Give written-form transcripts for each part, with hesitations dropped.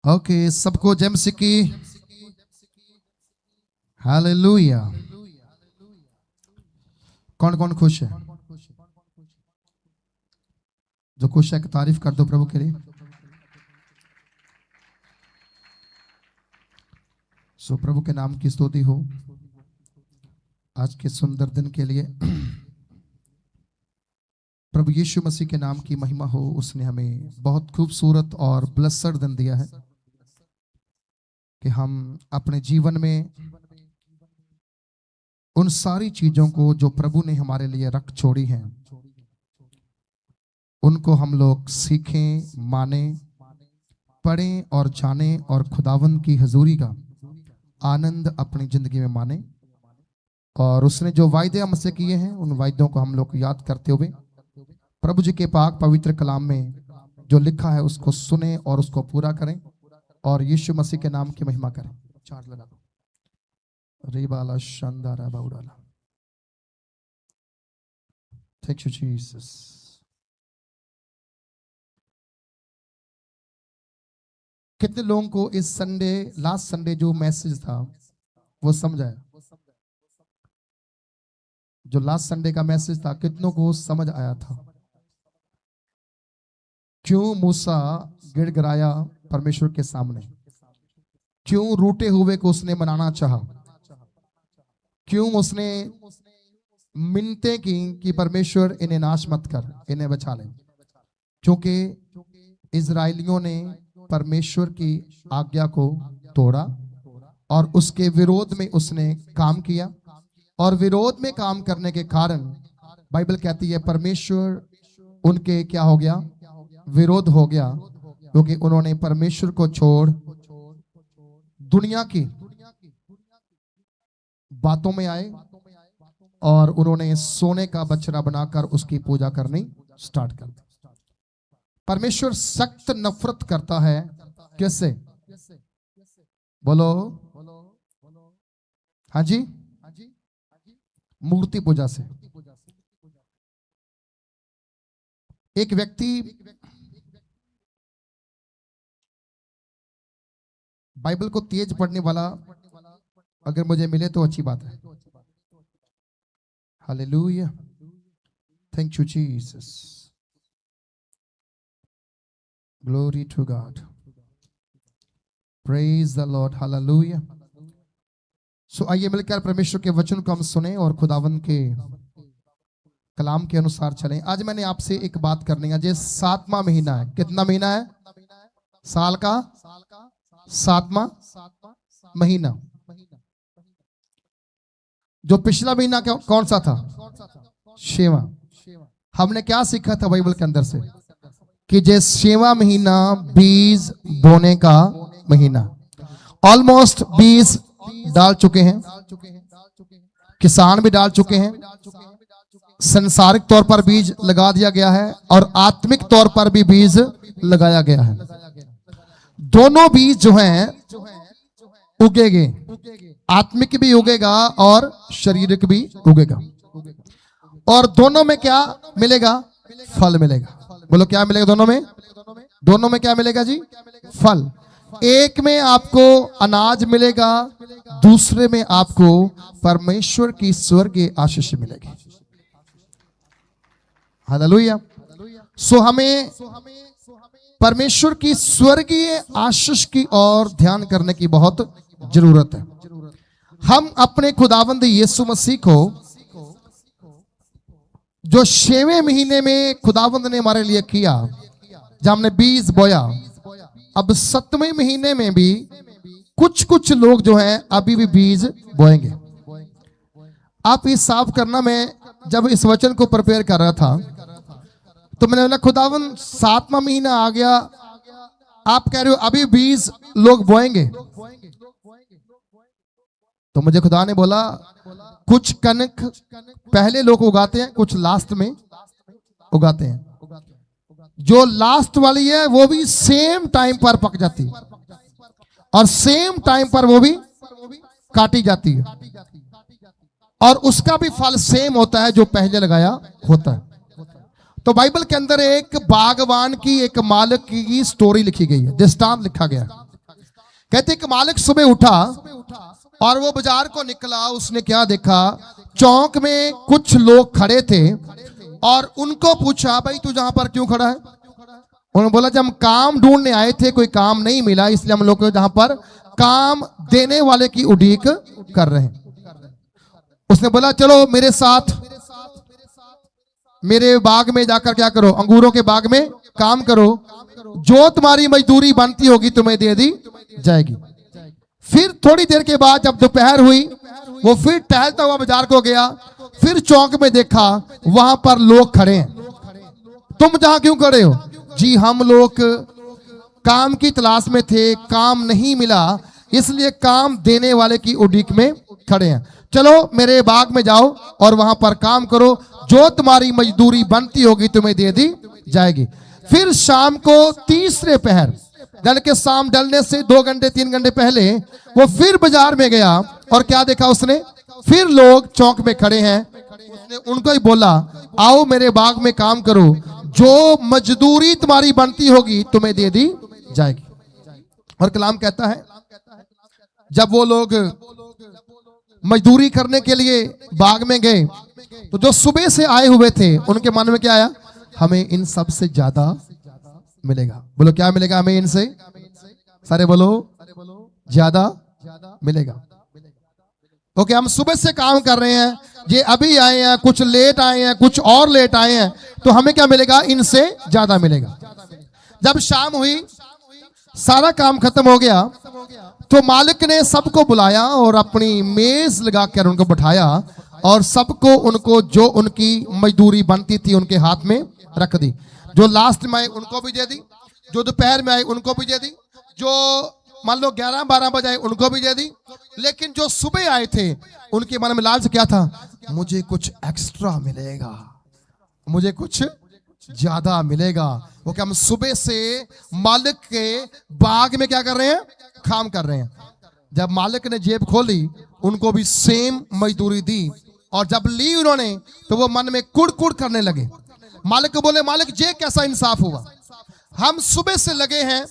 Okay, सबको James की hallelujah. कौन कौन खुश है? जो खुश है कि तारीफ कर दो प्रभु के लिए। सो प्रभु के नाम की स्तुति हो आज के सुंदर दिन के लिए। प्रभु यीशु मसीह के नाम की महिमा हो। उसने हमें बहुत खूबसूरत और ब्लेस्ड दिन दिया है कि हम अपने जीवन में उन सारी चीजों को जो प्रभु ने हमारे लिए रख छोड़ी हैं उनको हम लोग सीखें, माने, पढ़ें और जानें और खुदावंद की हजूरी का आनंद अपनी जिंदगी में माने। और उसने जो वायदे हमसे किए हैं उन वायदों को हम लोग याद करते हुए प्रभु जी के पाक पवित्र कलाम में जो लिखा है उसको सुने और उसको पूरा करें और यीशु मसीह के नाम की महिमा करें। चार्ज लगा दो। रेबाला शानदार बाउडाला। Thank you Jesus. कितने लोगों को इस संडे, लास्ट संडे जो मैसेज था वो समझ आया? जो लास्ट संडे का मैसेज था कितनों को समझ आया था? क्यों मूसा गिड़गिड़ाया परमेश्वर के सामने? क्यों रूठे हुए को उसने मनाना चाहा? क्यों उसने मिन्नतें की कि परमेश्वर इन्हें नाश मत कर, इन्हें बचा ले? क्योंकि इजराइलियों ने परमेश्वर की आज्ञा को तोड़ा और उसके विरोध में उसने काम किया और विरोध में काम करने के कारण बाइबल कहती है परमेश्वर उनके क्या हो गया? विरोध हो गया, क्योंकि उन्होंने परमेश्वर को छोड़ दुनिया की बातों में आए और उन्होंने सोने का बछड़ा बनाकर उसकी पूजा करनी स्टार्ट कर दी। परमेश्वर सख्त नफरत करता है कैसे? बोलो हाँ जी, मूर्ति पूजा से। एक व्यक्ति बाइबल को तेज पढ़ने वाला अगर मुझे मिले तो अच्छी बात है। Hallelujah, thank you Jesus, glory to God, praise the Lord, hallelujah. So आइए मिलकर परमेश्वर के वचन को हम सुने और खुदावंद के कलाम के अनुसार चलें। आज मैंने आपसे एक बात करनी है। ये 7वां महीना है। कितना महीना है? साल का 7वां महीना। जो पिछला महीना कौन सा था? 6वां। हमने क्या सीखा था बाइबल के अंदर से? कि ये 6वां महीना बीज बोने का महीना। ऑलमोस्ट बीज डाल चुके हैं, किसान भी डाल चुके हैं, संसारिक तौर पर बीज लगा दिया गया है और आत्मिक तौर पर भी बीज लगाया गया है। दोनों बीज जो हैं उगेंगे, आत्मिक भी उगेगा और शारीरिक भी उगेगा। और दोनों में क्या मिलेगा? फल मिलेगा। बोलो क्या मिलेगा दोनों में? दोनों में क्या मिलेगा जी? फल। एक में आपको अनाज मिलेगा, दूसरे में आपको परमेश्वर की स्वर्गीय आशीष मिलेगी। हालेलुया। सो हमें परमेश्वर की स्वर्गीय आशीष की ओर ध्यान करने की बहुत जरूरत है। हम अपने खुदावंद यीशु मसीह को जो 6वें महीने में खुदावंद ने हमारे लिए किया, जब हमने बीज बोया, अब 7वें महीने में भी कुछ कुछ लोग जो हैं अभी भी बीज बोएंगे। आप ये साफ करना, मैं जब इस वचन को प्रिपेयर कर रहा था तो मैंने बोला खुदावन 7वां महीना आ गया, आप कह रहे हो अभी बीज लोग बोएंगे। तो मुझे खुदा ने बोला कुछ कनक पहले लोग उगाते हैं, कुछ लास्ट में उगाते हैं। जो लास्ट वाली है वो भी सेम टाइम पर पक जाती है और सेम टाइम पर वो भी काटी जाती है और उसका भी फल सेम होता है जो पहले लगाया होता है। तो बाइबल के अंदर एक बागवान की, एक मालिक की स्टोरी लिखी गई है, दृष्टांत लिखा गया है। कहते कि मालिक सुबह उठा और वो बाजार को निकला। उसने क्या देखा, चौक में कुछ लोग खड़े थे और उनको पूछा, भाई तू जहां पर क्यों खड़ा है? उन्होंने बोला, जब हम काम ढूंढने आए थे, कोई काम नहीं मिला, इसलिए हम लोग जहां पर काम देने वाले की उड़ीक कर रहे हैं। उसने बोला, चलो मेरे साथ मेरे बाग में जाकर क्या करो, अंगूरों के बाग में काम करो, जो तुम्हारी मजदूरी बनती होगी तुम्हें दे दी जाएगी। फिर थोड़ी देर के बाद जब दोपहर हुई, वो फिर टहलता हुआ बाजार को गया। फिर चौक में देखा, वहां पर लोग खड़े हैं। तुम जहां क्यों खड़े हो? जी हम लोग काम की तलाश में थे, काम नहीं मिला, इसलिए काम देने वाले की उड़ीक में खड़े हैं। चलो मेरे बाग में जाओ और वहां पर काम करो, जो तुम्हारी मजदूरी बनती होगी तुम्हें दे दी जाएगी। फिर शाम को तीसरे पहर, जल के शाम ढलने से 2 घंटे 3 घंटे पहले वो फिर बाजार में गया और क्या देखा उसने, फिर लोग चौक में खड़े हैं। उसने उनको ही बोला, आओ मेरे बाग में काम करो, जो मजदूरी तुम्हारी बनती होगी तुम्हें दे दी जाएगी। और कलाम कहता है, जब वो लोग मजदूरी करने के लिए बाग में गए तो जो सुबह से आए हुए थे उनके मन में क्या आया, हमें इन सब से ज्यादा मिलेगा। बोलो क्या मिलेगा हमें इनसे? सारे बोलो ज्यादा मिलेगा। ओके, हम सुबह से काम कर रहे हैं, ये अभी आए हैं, कुछ लेट आए हैं, कुछ और लेट आए हैं, तो हमें क्या मिलेगा? इनसे ज्यादा मिलेगा। जब शाम हुई, सारा काम खत्म हो गया, तो मालिक ने सबको बुलाया और अपनी मेज लगाकर उनको बैठाया और सबको उनको जो उनकी मजदूरी बनती थी उनके हाथ में रख दी। जो लास्ट में आए उनको भी दे दी, जो दोपहर में आए उनको भी दे दी, जो मान लो 11-12 बजे आए उनको भी दे दी। लेकिन जो सुबह आए थे उनके मन में लालच क्या था? मुझे कुछ एक्स्ट्रा मिलेगा, मुझे कुछ ज्यादा मिलेगा। वो क्या, हम सुबह से मालिक के बाग में क्या कर रहे हैं? काम कर रहे हैं। जब मालिक ने जेब खोली, उनको भी सेम मजदूरी दी और जब ली उन्होंने तो वो मन में कुड़ कुड़ करने लगे। मालिक को बोले, मालिक ये कैसा इंसाफ हुआ? हम सुबह से लगे हैं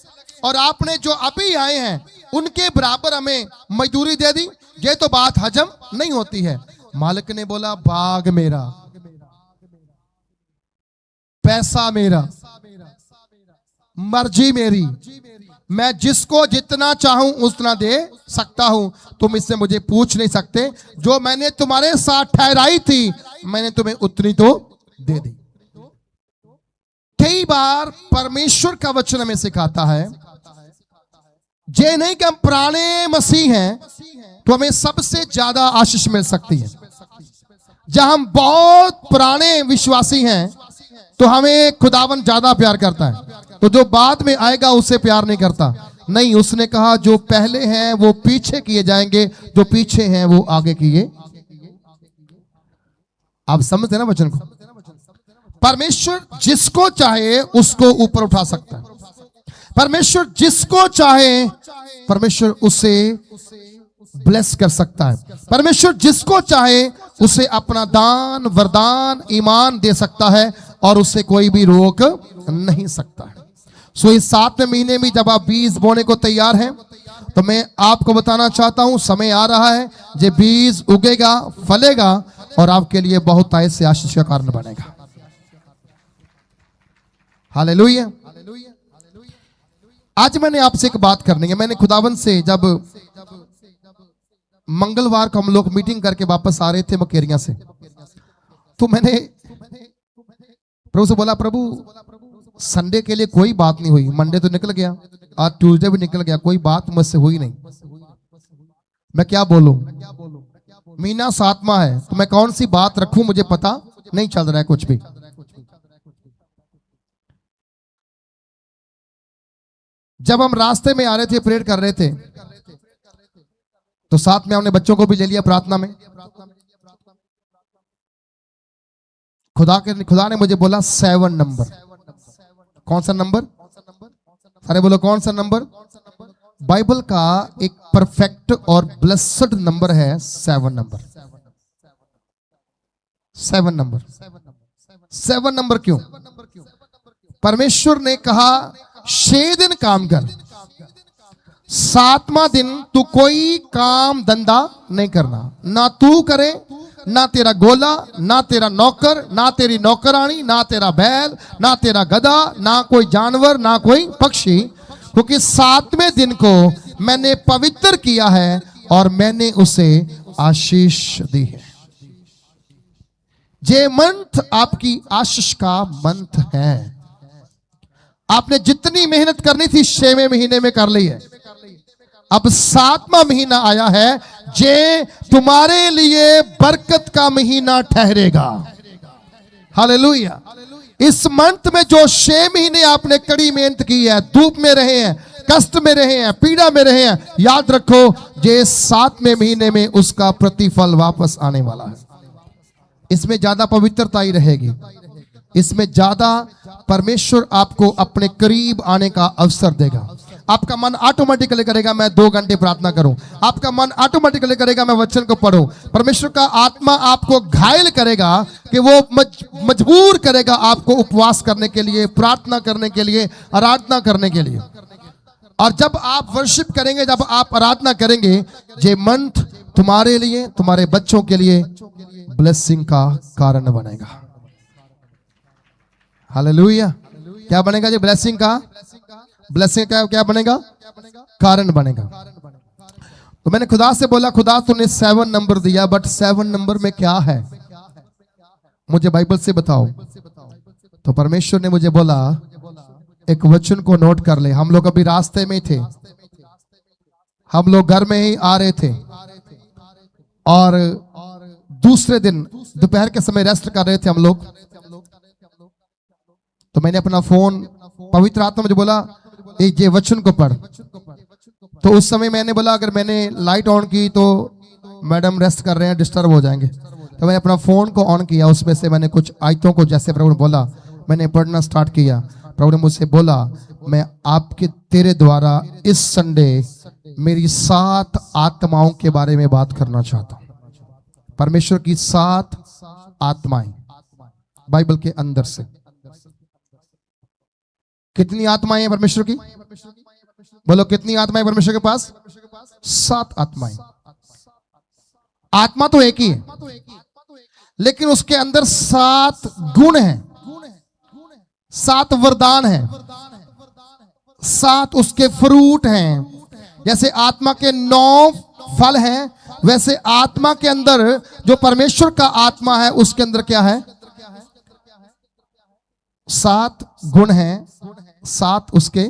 और आपने जो अभी आए हैं उनके बराबर हमें मजदूरी दे दी, ये तो बात हजम नहीं होती है। मालिक ने बोला, बाग मेरा, पैसा मेरा, मर्जी मेरी, मैं जिसको जितना चाहूं उतना दे सकता हूं, तुम इससे मुझे पूछ नहीं सकते। जो मैंने तुम्हारे साथ ठहराई थी मैंने तुम्हें उतनी तो दे दी। कई बार परमेश्वर का वचन हमें सिखाता है, ये नहीं कि हम पुराने मसीह हैं तो हमें सबसे ज्यादा आशीष मिल सकती है। जहां हम बहुत पुराने विश्वासी हैं तो हमें खुदावन ज्यादा प्यार करता है, तो जो बाद में आएगा उसे प्यार नहीं करता। नहीं, उसने कहा जो पहले हैं वो पीछे किए जाएंगे, जो पीछे हैं वो आगे किए। आप समझते हैं ना वचन को? परमेश्वर जिसको चाहे उसको ऊपर उठा सकता है। परमेश्वर जिसको चाहे परमेश्वर उसे ब्लेस कर सकता है। परमेश्वर जिसको चाहे उसे अपना दान, वरदान, ईमान दे सकता है और उसे कोई भी रोक नहीं सकता है। सो इस 7वें महीने में जब आप बीज बोने को तैयार हैं तो मैं आपको बताना चाहता हूं, समय आ रहा है, ये बीज उगेगा, फलेगा और आपके लिए बहुत आय से आशीष का कारण बनेगा। हालेलुया। आज मैंने आपसे एक बात करनी है। मैंने खुदावन से जब मंगलवार को हम लोग मीटिंग करके वापस आ रहे थे मकेरिया से, तो मैंने प्रभु से बोला, प्रभु संडे के लिए कोई बात नहीं हुई, मंडे तो निकल गया, आज ट्यूसडे भी निकल गया, कोई बात मुझसे हुई नहीं, मैं क्या बोलूं? महीना 7वां है तो मैं कौन सी बात रखूं, मुझे पता नहीं चल रहा है कुछ भी। जब हम रास्ते में आ रहे थे, प्रेयर कर रहे थे, तो साथ में हमने बच्चों को भी ले लिया प्रार्थना में। खुदा ने मुझे बोला 7 नंबर। कौन सा नंबर? अरे बोलो कौन सा नंबर? बाइबल का एक परफेक्ट और ब्लेस्ड नंबर है 7 नंबर। 7 नंबर। 7 नंबर क्यों? परमेश्वर ने कहा 6 दिन काम कर, सातवां दिन तू कोई काम धंधा नहीं करना, ना तू करे, ना तेरा गोला, ना तेरा नौकर, ना तेरी नौकरानी, ना तेरा बैल, ना तेरा गधा, ना कोई जानवर, ना कोई पक्षी, क्योंकि सातवें दिन को मैंने पवित्र किया है और मैंने उसे आशीष दी है। ये मंथ आपकी आशीष का मंथ है। आपने जितनी मेहनत करनी थी 6वें महीने में कर ली है। अब 7वां महीना आया है, जे तुम्हारे लिए बरकत का महीना ठहरेगा। हालेलुया। इस मंथ में जो 6 महीने आपने कड़ी मेहनत की है, धूप में रहे हैं, कष्ट में रहे हैं, पीड़ा में रहे हैं, याद रखो ये 7वें महीने में उसका प्रतिफल वापस आने वाला है। इसमें ज्यादा पवित्रता ही रहेगी, इसमें ज्यादा परमेश्वर आपको अपने करीब आने का अवसर देगा। आपका मन ऑटोमेटिकली करेगा मैं 2 घंटे प्रार्थना करूं, आपका मन ऑटोमेटिकली करेगा मैं वचन को पढूं। परमेश्वर का आत्मा आपको घायल करेगा कि वो मजबूर करेगा आपको उपवास करने के लिए, प्रार्थना करने के लिए, आराधना करने के लिए। और जब आप वर्शिप करेंगे, जब आप आराधना करेंगे, ये मंथ तुम्हारे लिए, तुम्हारे बच्चों के लिए ब्लेसिंग का कारण बनेगा। हालेलुया। क्या बनेगा? ये ब्लेसिंग का, ब्लेसिंग का क्या बनेगा? कारण बनेगा। तो मैंने खुदा से बोला, खुदा तूने 7 नंबर दिया, बट 7 नंबर में क्या है, मुझे बाइबल से बताओ। तो परमेश्वर ने मुझे बोला एक वचन को नोट कर ले। हम लोग अभी रास्ते में थे, हम लोग घर में ही आ रहे थे और दूसरे दिन दोपहर के समय रेस्ट कर रहे थे हम लोग। तो मैंने अपना फोन, पवित्र आत्मा मुझे बोला ये वचन को पढ़। तो उस समय मैंने बोला अगर मैंने लाइट ऑन की तो मैडम रेस्ट कर रहे हैं, डिस्टर्ब हो जाएंगे। तो मैंने अपना फोन को ऑन किया, उसमें से मैंने कुछ आयतों को, जैसे प्रभु ने बोला, मैंने पढ़ना स्टार्ट किया। प्रभु ने मुझसे बोला मैं आपके तेरे द्वारा इस संडे मेरी 7 आत्माओं के बारे में बात करना चाहता हूं। परमेश्वर की 7 आत्माएं बाइबल के अंदर से। कितनी आत्माएं हैं परमेश्वर की? बोलो कितनी आत्माएं परमेश्वर के पास? 7 आत्माएं। आत्मा तो एक ही है, लेकिन उसके अंदर 7 गुण हैं, 7 वरदान हैं, 7 उसके फ्रूट हैं। जैसे आत्मा के 9 फल हैं, वैसे आत्मा के अंदर जो परमेश्वर का आत्मा है उसके अंदर क्या है? 7 गुण हैं, 7 उसके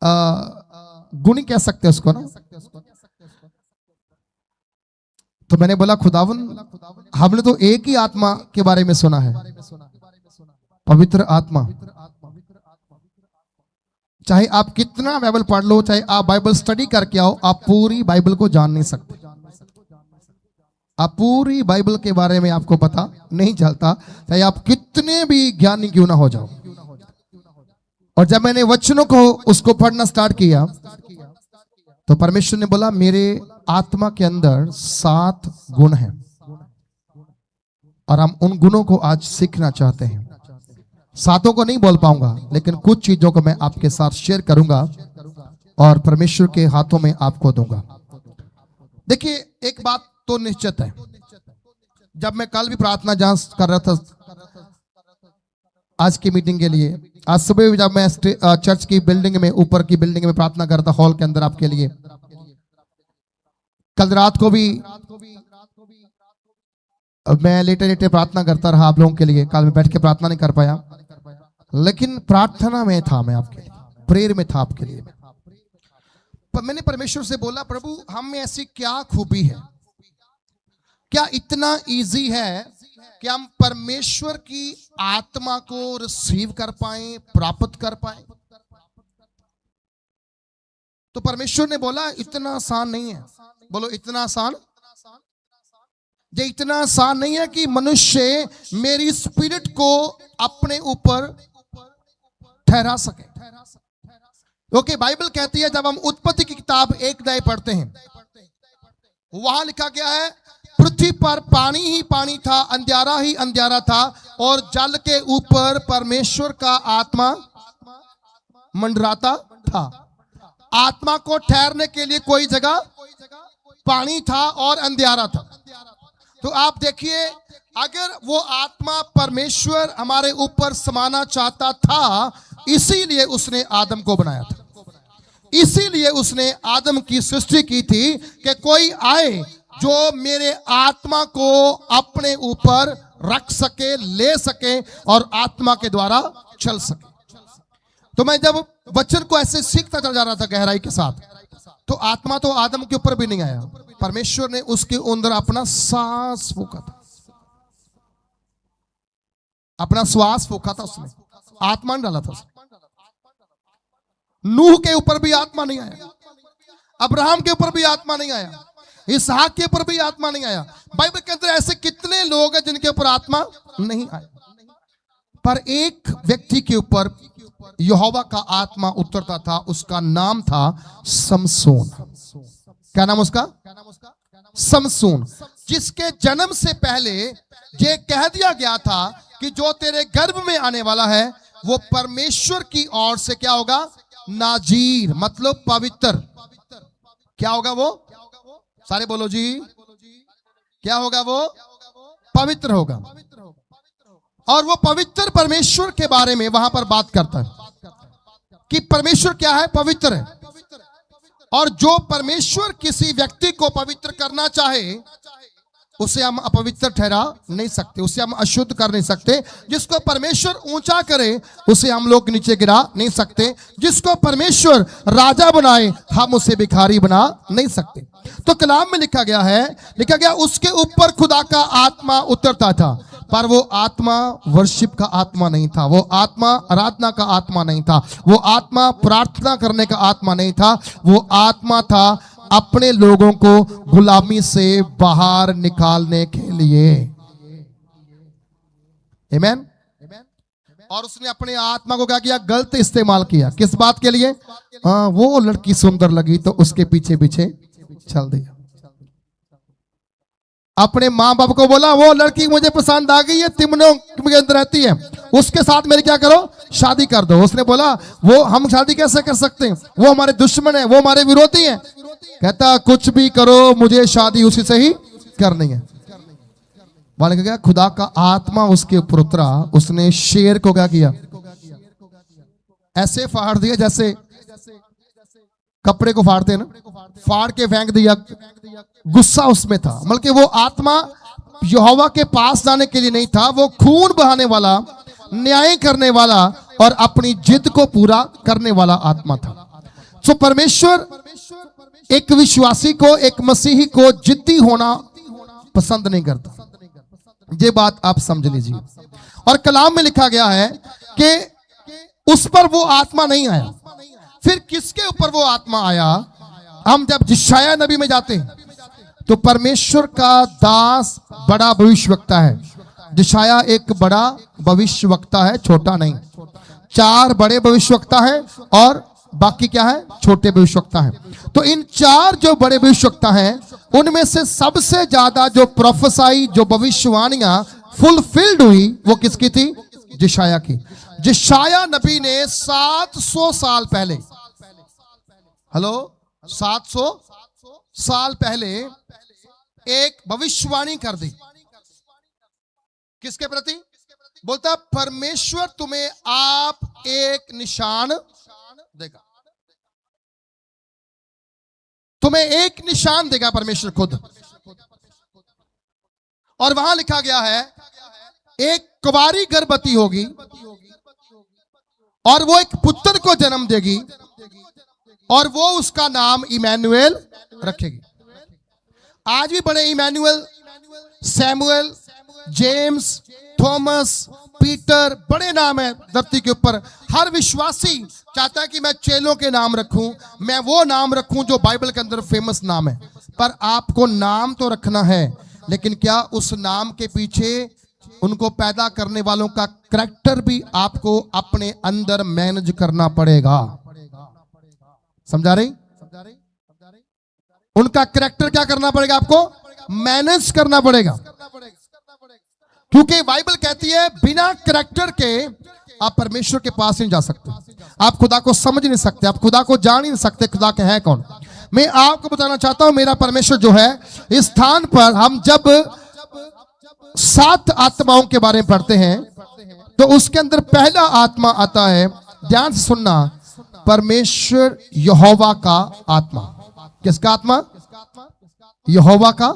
गुण ही कह सकते हैं उसको ना। तो मैंने बोला खुदावन हमने तो एक ही आत्मा के बारे में सुना है, पवित्र आत्मा। चाहे आप कितना बाइबल पढ़ लो, चाहे आप बाइबल स्टडी करके आओ, आप पूरी बाइबल को जान नहीं सकते। आप पूरी बाइबल के बारे में आपको पता नहीं चलता, चाहे आप कितने भी ज्ञानी क्यों ना हो जाओ। और जब मैंने वचनों को उसको पढ़ना स्टार्ट किया तो परमेश्वर ने बोला मेरे आत्मा के अंदर 7 गुण हैं और हम उन गुणों को आज सीखना चाहते हैं। 7 को नहीं बोल पाऊंगा, लेकिन कुछ चीजों को मैं आपके साथ शेयर करूंगा और परमेश्वर के हाथों में आपको दूंगा। देखिए एक बात तो निश्चित है, जब मैं कल भी प्रार्थना जहां कर रहा था आज की मीटिंग के लिए, आज सुबह जब मैं चर्च की बिल्डिंग में, ऊपर की बिल्डिंग में प्रार्थना करता हॉल के अंदर आपके लिए, कल रात को भी मैं लेटे लेटे प्रार्थना करता रहा आप लोगों के लिए। कल मैं बैठ के प्रार्थना नहीं कर पाया, लेकिन प्रार्थना में था, मैं आपके लिए प्रेयर में था आपके लिए। मैंने परमेश्वर से बोला प्रभु हम में ऐसी क्या खूबी है, क्या इतना इजी है कि हम परमेश्वर की आत्मा को रिसीव कर पाएं, प्राप्त कर पाएं? तो परमेश्वर ने बोला इतना आसान नहीं है। बोलो इतना आसान। ये इतना आसान नहीं है कि मनुष्य मेरी स्पिरिट को अपने ऊपर ठहरा सके। क्योंकि बाइबल कहती है, जब हम उत्पत्ति की किताब 1 अध्याय पढ़ते हैं, वहां लिखा गया है पृथ्वी पर पानी ही पानी था, अंधियारा ही अंधियारा था और जल के ऊपर परमेश्वर का आत्मा मंडराता था। आत्मा को ठहरने के लिए कोई जगह पानी था और अंधियारा था। तो आप देखिए, अगर वो आत्मा परमेश्वर हमारे ऊपर समाना चाहता था, इसीलिए उसने आदम को बनाया था, इसीलिए उसने आदम की सृष्टि की थी कि कोई आए जो मेरे आत्मा को अपने ऊपर रख सके, ले सके और आत्मा के द्वारा चल सके। तो मैं जब वचन को ऐसे सीखता चल जा रहा था गहराई के साथ, तो आत्मा तो आदम के ऊपर भी नहीं आया, परमेश्वर ने उसके अंदर अपना सांस फूका था, अपना श्वास फूका था, उसने आत्मा डाला था। नूह के ऊपर भी आत्मा नहीं आया, अब्राहम के ऊपर भी आत्मा नहीं आया, इसहाक के ऊपर भी आत्मा नहीं आया। बाइबल के अंदर ऐसे कितने लोग हैं जिनके ऊपर आत्मा नहीं आया, पर एक व्यक्ति के ऊपर यहोवा का आत्मा उतरता था, उसका नाम था समसून। क्या नाम उसका? समसून, जिसके जन्म से पहले ये कह दिया गया था कि जो तेरे गर्भ में आने वाला है वो परमेश्वर की ओर से क्या होगा? नाजीर, मतलब पवित्र। क्या होगा वो? सारे बोलो जी, क्या होगा वो? पवित्र होगा। और वो पवित्र परमेश्वर के बारे में वहां पर बात करता है कि परमेश्वर क्या है? पवित्र है। और जो परमेश्वर किसी व्यक्ति को पवित्र करना चाहे, उसे हम अपवित्र ठहरा नहीं सकते, उसे हम अशुद्ध कर नहीं सकते। जिसको परमेश्वर ऊंचा करे, उसे हम लोग नीचे गिरा नहीं सकते। जिसको परमेश्वर राजा बनाए, हम उसे भिखारी बना नहीं सकते। तो कलाम में लिखा गया उसके ऊपर खुदा का आत्मा उतरता था, पर वो आत्मा वर्शिप का आत्मा नहीं था, वो आत्मा आराधना का आत्मा नहीं था, वो आत्मा प्रार्थना करने का आत्मा नहीं था। वो आत्मा था अपने लोगों को गुलामी से बाहर निकालने के लिए। आमीन। और उसने अपने आत्मा को क्या किया? गलत इस्तेमाल किया। किस बात के लिए? वो लड़की सुंदर लगी तो उसके पीछे पीछे चल दिया। अपने माँ बाप को बोला वो लड़की मुझे पसंद आ गई है, तिमनो के अंदर रहती है, उसके साथ मेरी क्या करो? शादी कर दो। उसने बोला वो हम शादी कैसे कर सकते हैं, वो हमारे दुश्मन है, वो हमारे विरोधी हैं। कहता कुछ भी करो, मुझे शादी उसी से ही करनी है। वाले क्या? खुदा का आत्मा उसके ऊपर उतरा, उसने शेर को क्या किया? ऐसे फाड़ दिया जैसे कपड़े को फाड़ते हैं ना, फाड़ के फेंक दिया। गुस्सा उसमें था, बल्कि वो आत्मा यहोवा के पास जाने के लिए नहीं था, वो खून बहाने वाला, न्याय करने वाला और अपनी जिद को पूरा करने वाला आत्मा था। तो परमेश्वर एक विश्वासी को, एक मसीही को जिद्दी होना पसंद नहीं करता। ये बात आप समझ लीजिए। और कलाम में लिखा गया है कि उस पर वो आत्मा नहीं आया। फिर किसके ऊपर वो आत्मा आया? हम जब यशायाह नबी में जाते हैं तो परमेश्वर का दास बड़ा भविष्यवक्ता है। यशायाह एक बड़ा भविष्यवक्ता है, छोटा नहीं। 4 बड़े भविष्यवक्ता हैं और बाकी क्या है? छोटे भविष्यवक्ता हैं। तो इन 4 जो बड़े भविष्यवक्ता हैं, उनमें से सबसे ज्यादा जो प्रोफेसाई, जो भविष्यवाणियां फुलफिल्ड हुई, वो किसकी थी? यशायाह की। यशायाह नबी ने 700 साल पहले, हेलो, 700 साल पहले एक भविष्यवाणी कर दी। किसके प्रति? बोलता परमेश्वर तुम्हें आप एक निशान देगा, तुम्हें एक निशान देगा परमेश्वर खुद। और वहां लिखा गया है एक कुंवारी गर्भवती होगी और वो एक पुत्र को जन्म देगी और वो उसका नाम इमैनुएल रखेगी। आज भी बड़े Emmanuel, Samuel, James, Thomas, Peter, बड़े नाम है धरती के ऊपर। हर विश्वासी चाहता है कि मैं चेलों के नाम रखूं, मैं वो नाम रखूं जो बाइबल के अंदर फेमस नाम है। पर आपको नाम तो रखना है, लेकिन क्या उस नाम के पीछे उनको पैदा करने वालों का करैक्टर भी आपको अपने अंदर मैनेज करना पड़ेगा। समझा रही? उनका करैक्टर क्या करना पड़ेगा? आपको मैनेज करना पड़ेगा। क्योंकि बाइबल कहती है बिना करैक्टर के आप परमेश्वर के पास नहीं जा सकते, आप खुदा को समझ नहीं सकते, आप खुदा को जान नहीं सकते खुदा के है कौन। मैं आपको बताना चाहता हूं मेरा परमेश्वर जो है, इस स्थान पर हम जब 7 आत्माओं के बारे में पढ़ते हैं तो उसके अंदर पहला आत्मा आता है, ध्यान से सुनना, परमेश्वर यहोवा का आत्मा। किसका आत्मा? यहोवा का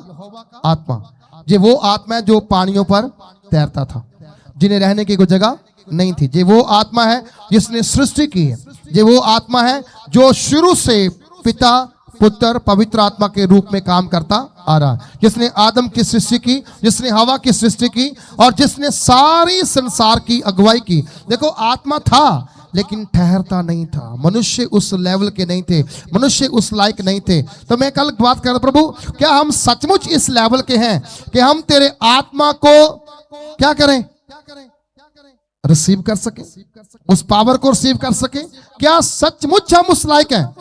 आत्मा। ये वो आत्मा है जो पानियों पर तैरता था, जिन्हें रहने की कोई जगह नहीं थी। ये वो आत्मा है जिसने सृष्टि की है। ये वो आत्मा है जो शुरू से पिता पुत्र पवित्र आत्मा के रूप में काम करता आ रहा है, जिसने आदम की सृष्टि की, जिसने हवा की सृष्टि की और जिसने सारी संसार की अगुवाई की। देखो आत्मा था लेकिन ठहरता नहीं था, मनुष्य उस लेवल के नहीं थे, मनुष्य उस लायक नहीं थे। तो मैं कल बात कर रहा, प्रभु क्या हम सचमुच इस लेवल के हैं कि हम तेरे आत्मा को क्या करें, रिसीव कर सके, उस पावर को रिसीव कर सके? क्या सचमुच हम उस लायक हैं?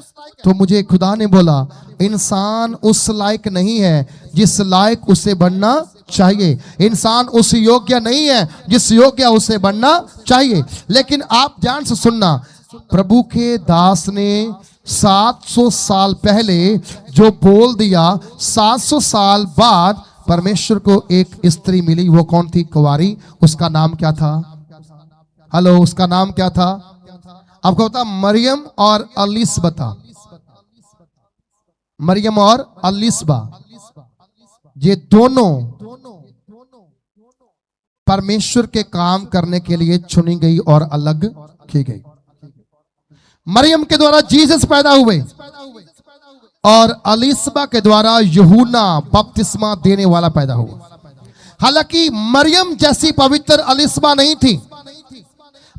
तो मुझे खुदा ने बोला इंसान उस लायक नहीं है जिस लायक उसे बनना चाहिए, इंसान उस योग्य नहीं है जिस योग्य उसे बनना चाहिए। लेकिन आप ध्यान से सुनना, प्रभु के दास ने 700 साल पहले जो बोल दिया, 700 साल बाद परमेश्वर को एक स्त्री मिली। वो कौन थी? कुंवारी। उसका नाम क्या था? हेलो, उसका नाम क्या था? आपको पता? मरियम और अलिसबता। मरियम और अलिसबा, ये दोनों परमेश्वर के काम करने के लिए चुनी गई और अलग की गई। मरियम के द्वारा जीसस पैदा हुए और अलिसबा के द्वारा यूहन्ना बपतिस्मा देने वाला पैदा हुआ। हालांकि मरियम जैसी पवित्र अलिसबा नहीं थी,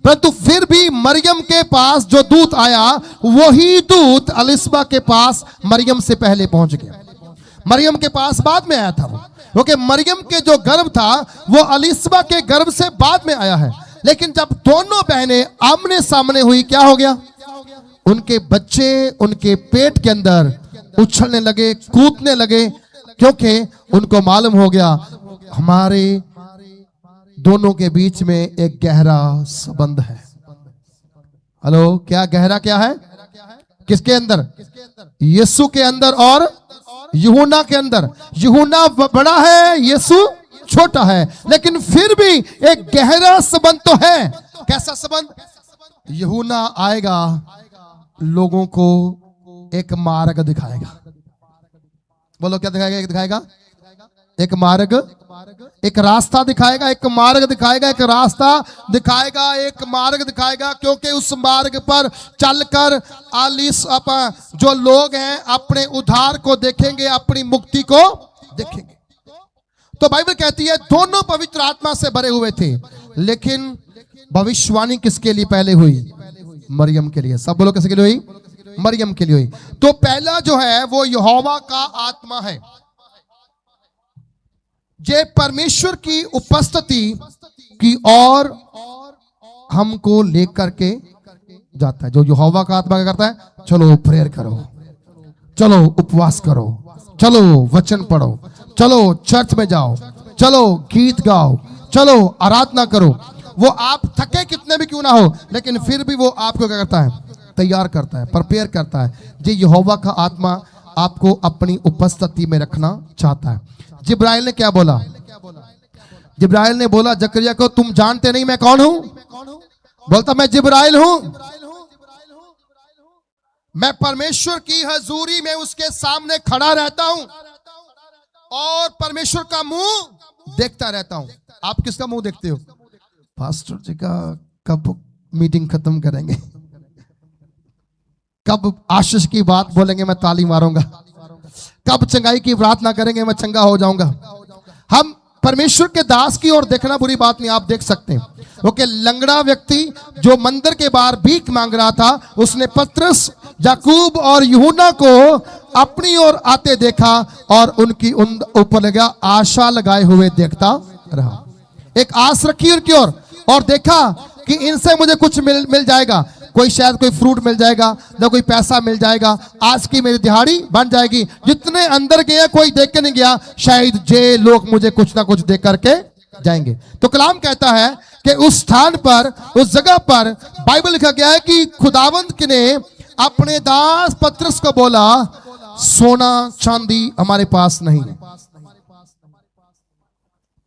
परंतु फिर भी मरियम के पास जो दूत आया वही दूत अलिसबा के पास मरियम से पहले पहुंच गया। मरियम के पास बाद में आया था वो, क्योंकि मरियम के जो गर्भ था वो अलिसबा के गर्भ से बाद में आया है। लेकिन जब दोनों बहनें आमने सामने हुई, क्या हो गया? उनके बच्चे उनके पेट के अंदर उछलने लगे, कूदने लगे, क्योंकि उनको मालूम हो गया हमारे दोनों के बीच में एक गहरा संबंध है। हेलो, क्या गहरा? क्या है? किसके अंदर? यीशु के अंदर और यूहन्ना के अंदर। यूहन्ना बड़ा है, यीशु छोटा है, लेकिन फिर भी एक गहरा संबंध तो है। कैसा संबंध? यूहन्ना आएगा, लोगों को एक मार्ग दिखाएगा। बोलो क्या दिखाएगा? एक दिखाएगा, एक मार्ग, एक रास्ता दिखाएगा, एक मार्ग दिखाएगा, एक रास्ता दिखाएगा, एक मार्ग दिखाएगा। क्योंकि उस मार्ग पर चलकर जो लोग हैं अपने उद्धार को देखेंगे, अपनी मुक्ति को देखेंगे। तो बाइबल कहती है दोनों पवित्र आत्मा से भरे हुए थे, लेकिन भविष्यवाणी किसके लिए पहले हुई? मरियम के लिए। सब बोलो किसके लिए हुई? मरियम के लिए हुई। तो पहला जो है वो यहोवा का आत्मा है, जे परमेश्वर की उपस्थिति की ओर हमको लेकर के जाता है। जो यहोवा का आत्मा क्या करता है? चलो प्रेयर करो, चलो उपवास करो, चलो वचन पढ़ो, चलो चर्च में जाओ, चलो गीत गाओ, चलो आराधना करो। वो आप थके कितने भी क्यों ना हो, लेकिन फिर भी वो आपको क्या करता है? तैयार करता है, प्रिपेयर करता है। ये यहोवा का आत्मा आपको अपनी उपस्थिति में रखना चाहता है। जिब्राइल ने क्या बोला? जिब्राइल ने बोला जकरिया को, तुम जानते नहीं मैं कौन हूं? बोलता मैं जिब्राइल हूं, मैं परमेश्वर की हजूरी में उसके सामने खड़ा रहता हूं और परमेश्वर का मुंह देखता रहता हूं। आप किसका मुंह देखते हो? पास्टर जी का। कब मीटिंग खत्म करेंगे? कब आशीष की बात बोलेंगे मैं ताली मारूंगा? कब चंगाई की प्रार्थना करेंगे मैं चंगा हो जाऊंगा? हम परमेश्वर के दास की ओर देखना बुरी बात नहीं, आप देख सकते हैं। क्योंकि लंगड़ा व्यक्ति जो मंदिर के बाहर भीख मांग रहा था, उसने पतरस, याकूब और यूहन्ना को अपनी ओर आते देखा और उनकी ऊपर लगा आशा लगाए हुए देखता रहा। एक आस रखी उनकी ओर और देखा कि इनसे मुझे कुछ मिल जाएगा, कोई शायद कोई फ्रूट मिल जाएगा या कोई पैसा मिल जाएगा, आज की मेरी दिहाड़ी बन जाएगी। जितने अंदर गया कोई देख के नहीं गया, शायद जे लोग मुझे कुछ ना कुछ दे करके जाएंगे। तो कलाम कहता है कि उस स्थान पर, उस जगह पर बाइबल लिखा गया है कि खुदावंद ने अपने दास पतरस को बोला, सोना चांदी हमारे पास नहीं है।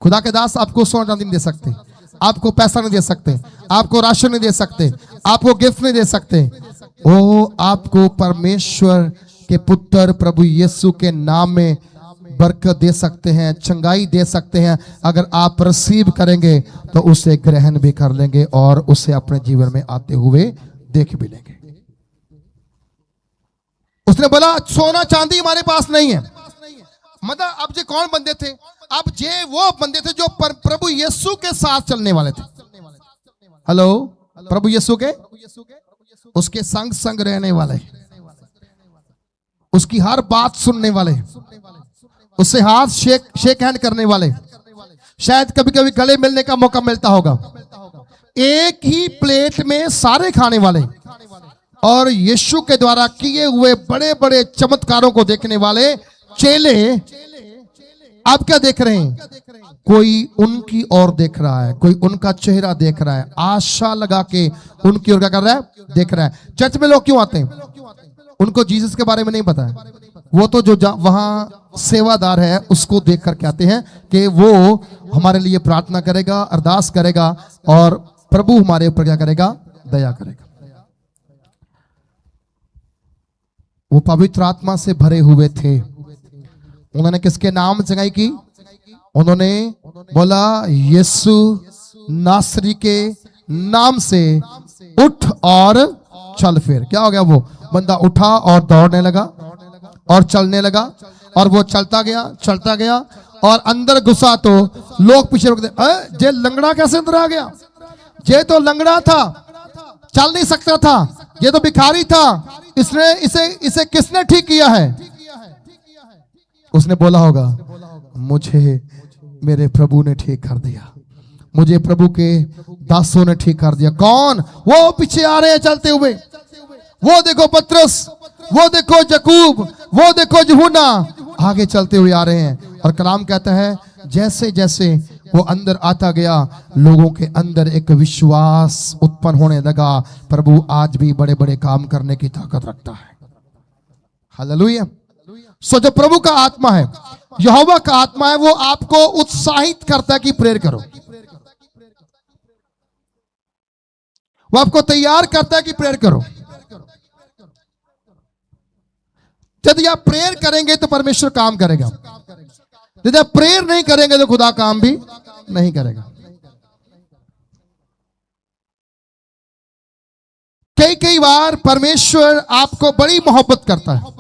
खुदा के दास आपको सोना चांदी नहीं दे सकते, आपको पैसा नहीं दे सकते, आपको राशन नहीं दे सकते, आपको गिफ्ट नहीं दे सकते। वो आपको परमेश्वर के पुत्र प्रभु यीशु के नाम में बरकत दे सकते हैं, चंगाई दे सकते हैं। अगर आप रिसीव करेंगे तो उसे ग्रहण भी कर लेंगे और उसे अपने जीवन में आते हुए देख भी लेंगे। उसने बोला सोना चांदी हमारे पास नहीं है। मतलब अब जे कौन बंदे थे? अब जे वो बंदे थे जो प्रभु यीशु के साथ चलने वाले थे। हेलो, प्रभु यीशु के, उसके संग संग रहने वाले, उसकी हर बात सुनने वाले, उससे हाथ शेक हैंड करने वाले, शायद कभी कभी गले मिलने का मौका मिलता होगा, एक ही प्लेट में सारे खाने वाले और यीशु के द्वारा किए हुए बड़े बड़े चमत्कारों को देखने वाले चेले आप क्या देख रहे हैं? कोई उनकी ओर देख रहा है, कोई उनका चेहरा देख रहा है, आशा लगा के उनकी ओर क्या कर रहा है? देख रहा है। चर्च में लोग क्यों आते हैं? उनको जीसस के बारे में नहीं पता है। वो तो जो वहां सेवादार है उसको देख करके आते हैं कि वो हमारे लिए प्रार्थना करेगा, अरदास करेगा और प्रभु हमारे ऊपर क्या करेगा? दया करेगा। वो पवित्र आत्मा से भरे हुए थे। उन्होंने किसके नाम चंगाई की? उन्होंने बोला यीशु नासरी के नाम से उठ और चल। फिर क्या हो गया? वो बंदा उठा और दौड़ने लगा और चलने लगा और वो चलता गया और अंदर घुसा तो लोग पीछे रुक गए। जे लंगड़ा कैसे अंदर आ गया? जे तो लंगड़ा था, चल नहीं सकता था, ये तो भिखारी था, इसने इसे किसने ठीक किया है? उसने बोला होगा मुझे मेरे प्रभु ने ठीक कर दिया, मुझे प्रभु के दासों ने ठीक कर दिया। कौन? वो पीछे आ रहे हैं चलते हुए। वो देखो पतरस, वो देखो यकूब, वो देखो यूहन्ना आगे चलते हुए आ रहे हैं। और कलाम कहता है जैसे जैसे वो अंदर आता गया, लोगों के अंदर एक विश्वास उत्पन्न होने लगा, प्रभु आज भी बड़े बड़े काम करने की ताकत रखता है। हालेलुया। सो जो प्रभु का आत्मा है, यहोवा का आत्मा है, वो आपको उत्साहित करता है कि प्रेयर करो। वो आपको तैयार करता है कि प्रेयर करो। यदि आप प्रेयर करेंगे तो परमेश्वर काम करेगा, यदि आप प्रेयर नहीं करेंगे तो खुदा काम भी नहीं करेगा। कई बार परमेश्वर आपको बड़ी मोहब्बत करता है,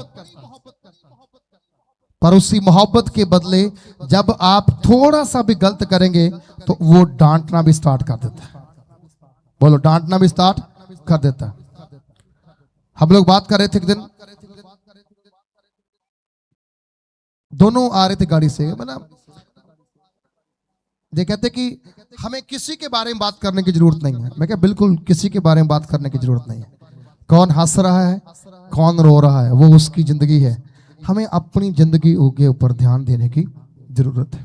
पर उसी मोहब्बत के बदले जब आप थोड़ा सा भी गलत करेंगे तो वो डांटना भी स्टार्ट कर देता है। बोलो, डांटना भी स्टार्ट कर देता है। हम लोग बात कर रहे थे एक दिन, दोनों आ रहे थे गाड़ी से, मतलब ये कहते कि हमें किसी के बारे में बात करने की जरूरत नहीं है। मैं क्या, बिल्कुल किसी के बारे में बात करने की जरूरत नहीं है। कौन हंस रहा है, कौन रो रहा है, वो उसकी जिंदगी है। हमें अपनी जिंदगी के ऊपर ध्यान देने की जरूरत है।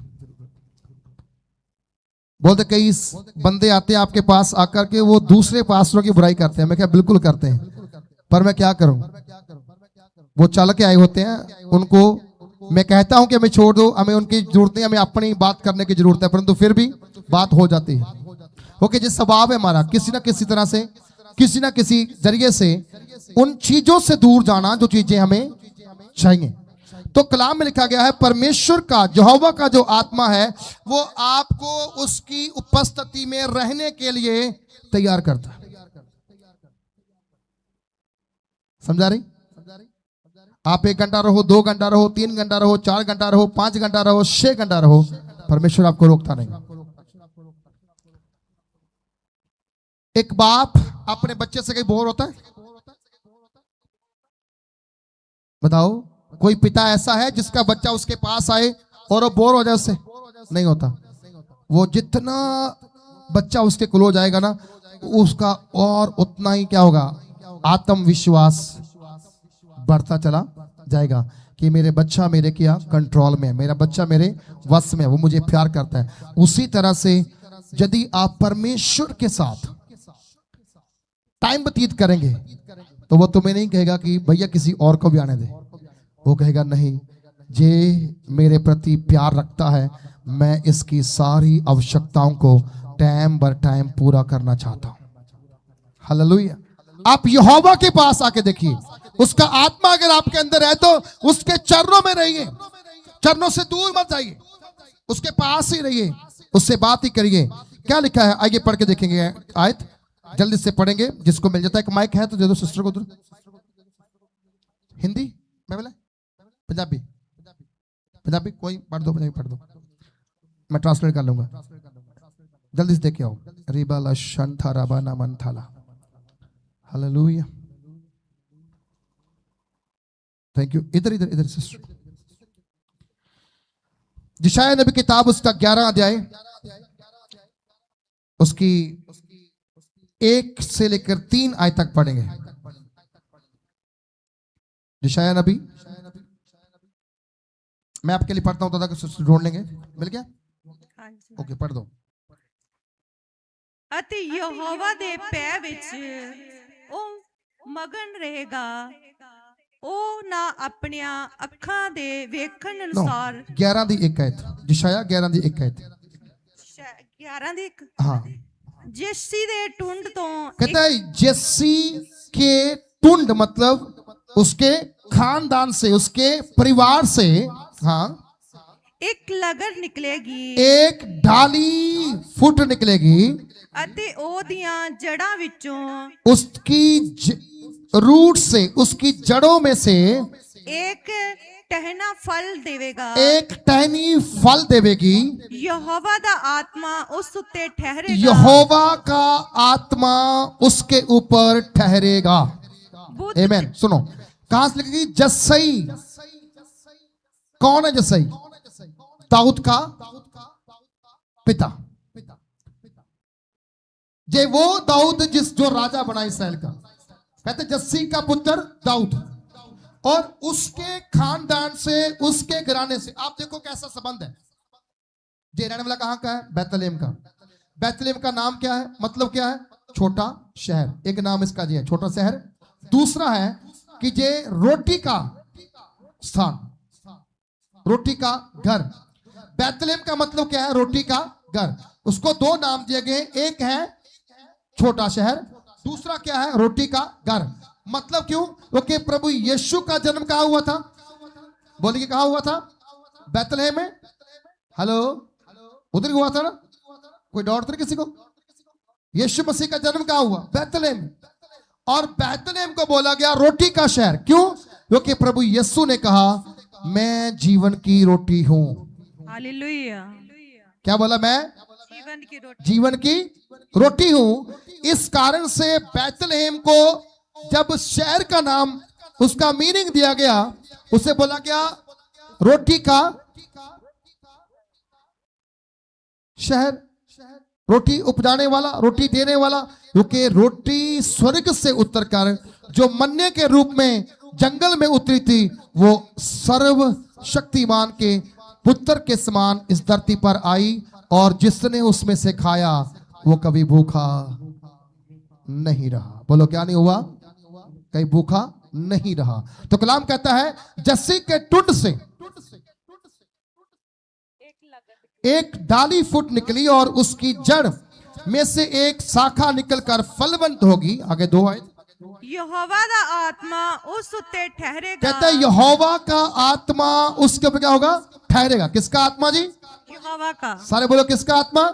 बोलते कई बंदे आते हैं आपके पास आकर के वो दूसरे पास्टरों की बुराई करते हैं। मैं क्या, बिल्कुल करते हैं, पर मैं क्या करूं? वो चल के आए होते हैं, उनको मैं कहता हूं कि हमें छोड़ दो, हमें उनकी जरूरत नहीं, हमें अपनी बात करने की जरूरत है, परंतु फिर भी बात हो जाती है। ओके, जिस स्वभाव है हमारा किसी ना किसी तरह से, किसी ना किसी जरिए से उन चीजों से दूर जाना जो चीजें हमें चाहिए। तो कलाम में लिखा गया है परमेश्वर का, यहोवा का जो आत्मा है वो आपको उसकी उपस्थिति में रहने के लिए तैयार करता है। समझा रही? आप 1 घंटा रहो, 2 घंटा रहो, 3 घंटा रहो, 4 घंटा रहो, 5 घंटा रहो, 6 घंटा रहो, परमेश्वर आपको रोकता नहीं। एक बाप अपने बच्चे से कहीं बोर होता है? बताओ, कोई पिता ऐसा है जिसका बच्चा उसके पास आए और वो बोर हो जाए उससे? नहीं होता। वो जितना बच्चा उसके क्लोज आएगा ना, उसका और उतना ही क्या होगा? आत्मविश्वास बढ़ता चला जाएगा। कि मेरे बच्चा मेरे क्या कंट्रोल में है, मेरा बच्चा मेरे वश में है, वो मुझे प्यार करता है। उसी तरह से यदि आप परमेश्वर के साथ टाइम व्यतीत करेंगे तो वो तुम्हें नहीं कहेगा कि भैया किसी और को भी आने दे। वो कहेगा नहीं, ये मेरे प्रति प्यार रखता है, मैं इसकी सारी आवश्यकताओं को टाइम बर टाइम पूरा करना चाहता हूं। हालेलुया। आप यहोवा के पास आके देखिए, उसका आत्मा अगर आपके अंदर है तो उसके चरणों में रहिए, चरणों से दूर मत जाइए, उसके पास ही रहिए, उससे बात ही करिए। क्या लिखा है आइए पढ़ के देखेंगे आयत, जल्दी से पढ़ेंगे। जिसको मिल जाता है, एक माइक है तो दे दो सिस्टर को। हिंदी मैं बोला, पंजाबी, पंजाबी कोई पढ़ दो, पंजाबी पढ़ दो, मैं ट्रांसलेट कर लूंगा। जल्दी से देखे आओ। रिबाला शंथा राबाना मंथाला। Hallelujah, thank you. इधर इधर इधर सिस्टर। यशायाह नबी किताब उसका 11 अध्याय, उसकी 1 से लेकर 3 आयत तक पढ़ेंगे। यशायाह नबी, मैं आपके लिए पढ़ता हूं ताकि ढूंढ लेंगे। मिल गया? ओके, पढ़ दो। ਅਤੇ ਯਹੋਵਾ ਦੇ ਪੈ ਵਿੱਚ ਉਹ ਮਗਨ ਰਹੇਗਾ, ਉਹ ਨਾ ਆਪਣੀਆਂ ਅੱਖਾਂ ਦੇ ਵੇਖਣ ਅਨੁਸਾਰ। 11 ਦੀ 1 ਆਇਤ, ਯशायाह 11 ਦੀ 1 आयत, 11 ਦੀ 1। हाँ, ਜੇਸੀ ਦੇ ਟੁੰਡ ਤੋਂ कहता है जस्सी के टुंड मतलब उसके खानदान से, उसके परिवार से, हाँ, ਇੱਕ ਲਗਰ ਨਿਕਲੇਗੀ, एक डाली फुट निकलेगी, ਅਤੇ ਉਹਦੀਆਂ ਜੜਾਂ ਵਿੱਚੋਂ उसकी रूट से, उसकी जड़ों में से ਇੱਕ ਟਹਿਣਾ ਫਲ ਦੇਵੇਗਾ। एक टहनी फल देवेगी। यहोवा ਦਾ ਆਤਮਾ ਉਸ ਉੱਤੇ ਠਹਿਰੇਗਾ, यहोवा का आत्मा उसके ऊपर ठहरेगा। बुद्ध आमीन। सुनो, कहां से लिखेगी? जस्सई। कौन है जस्सई? दाऊद का पिता। जे वो दाऊद जो राजा बना इसराइल का, कहते जस्सी का पुत्र दाऊद, और उसके खानदान से, उसके घराने से। आप देखो कैसा संबंध है। जे रहने वाला कहां का है? बैतलहम का। बैतलहम का नाम क्या है? मतलब क्या है? छोटा शहर। एक नाम इसका जी है, छोटा शहर। दूसरा है कि जे रोटी का स्थान, रोटी का घर। बैतलहम का मतलब क्या है? रोटी का घर। उसको 2 नाम दिए गए, एक है छोटा शहर, दूसरा क्या है? रोटी का घर। मतलब क्यों? क्योंकि प्रभु यीशु का जन्म कहां हुआ था? बोलिए कहां हुआ था? बैतलहम में। हेलो, उधर हुआ था ना? कोई डाउट था किसी को? यीशु मसीह का जन्म कहां हुआ? बैतलहम। और बैतलहम को बोला गया रोटी का शहर। क्यों? क्योंकि प्रभु यीशु ने कहा मैं जीवन की रोटी हूं। हालेलुया। क्या बोला? मैं जीवन की रोटी हूं। इस कारण से बैतलहम को जब शहर का नाम, उसका मीनिंग दिया गया, उसे बोला गया रोटी का शहर, रोटी उपजाने वाला, रोटी देने वाला। क्योंकि रोटी स्वर्ग से उतरकर जो मन्ने के रूप में जंगल में उतरी थी, वो सर्व शक्तिमान के पुत्र के समान इस धरती पर आई, और जिसने उसमें से खाया वो कभी भूखा नहीं रहा। बोलो क्या नहीं हुआ? कहीं भूखा नहीं रहा। तो कलाम कहता है जस्सी के टुंड से एक डाली फुट निकली, और उसकी जड़ में से एक शाखा निकलकर फलवंत होगी। आगे 2 आयत। यहोवा दा आत्मा उस उत्ते ठहरेगा। कहता है यहोवा का आत्मा उसके ऊपर क्या होगा? ठहरेगा। किसका आत्मा जी? यहोवा का। सारे बोलो किसका आत्मा?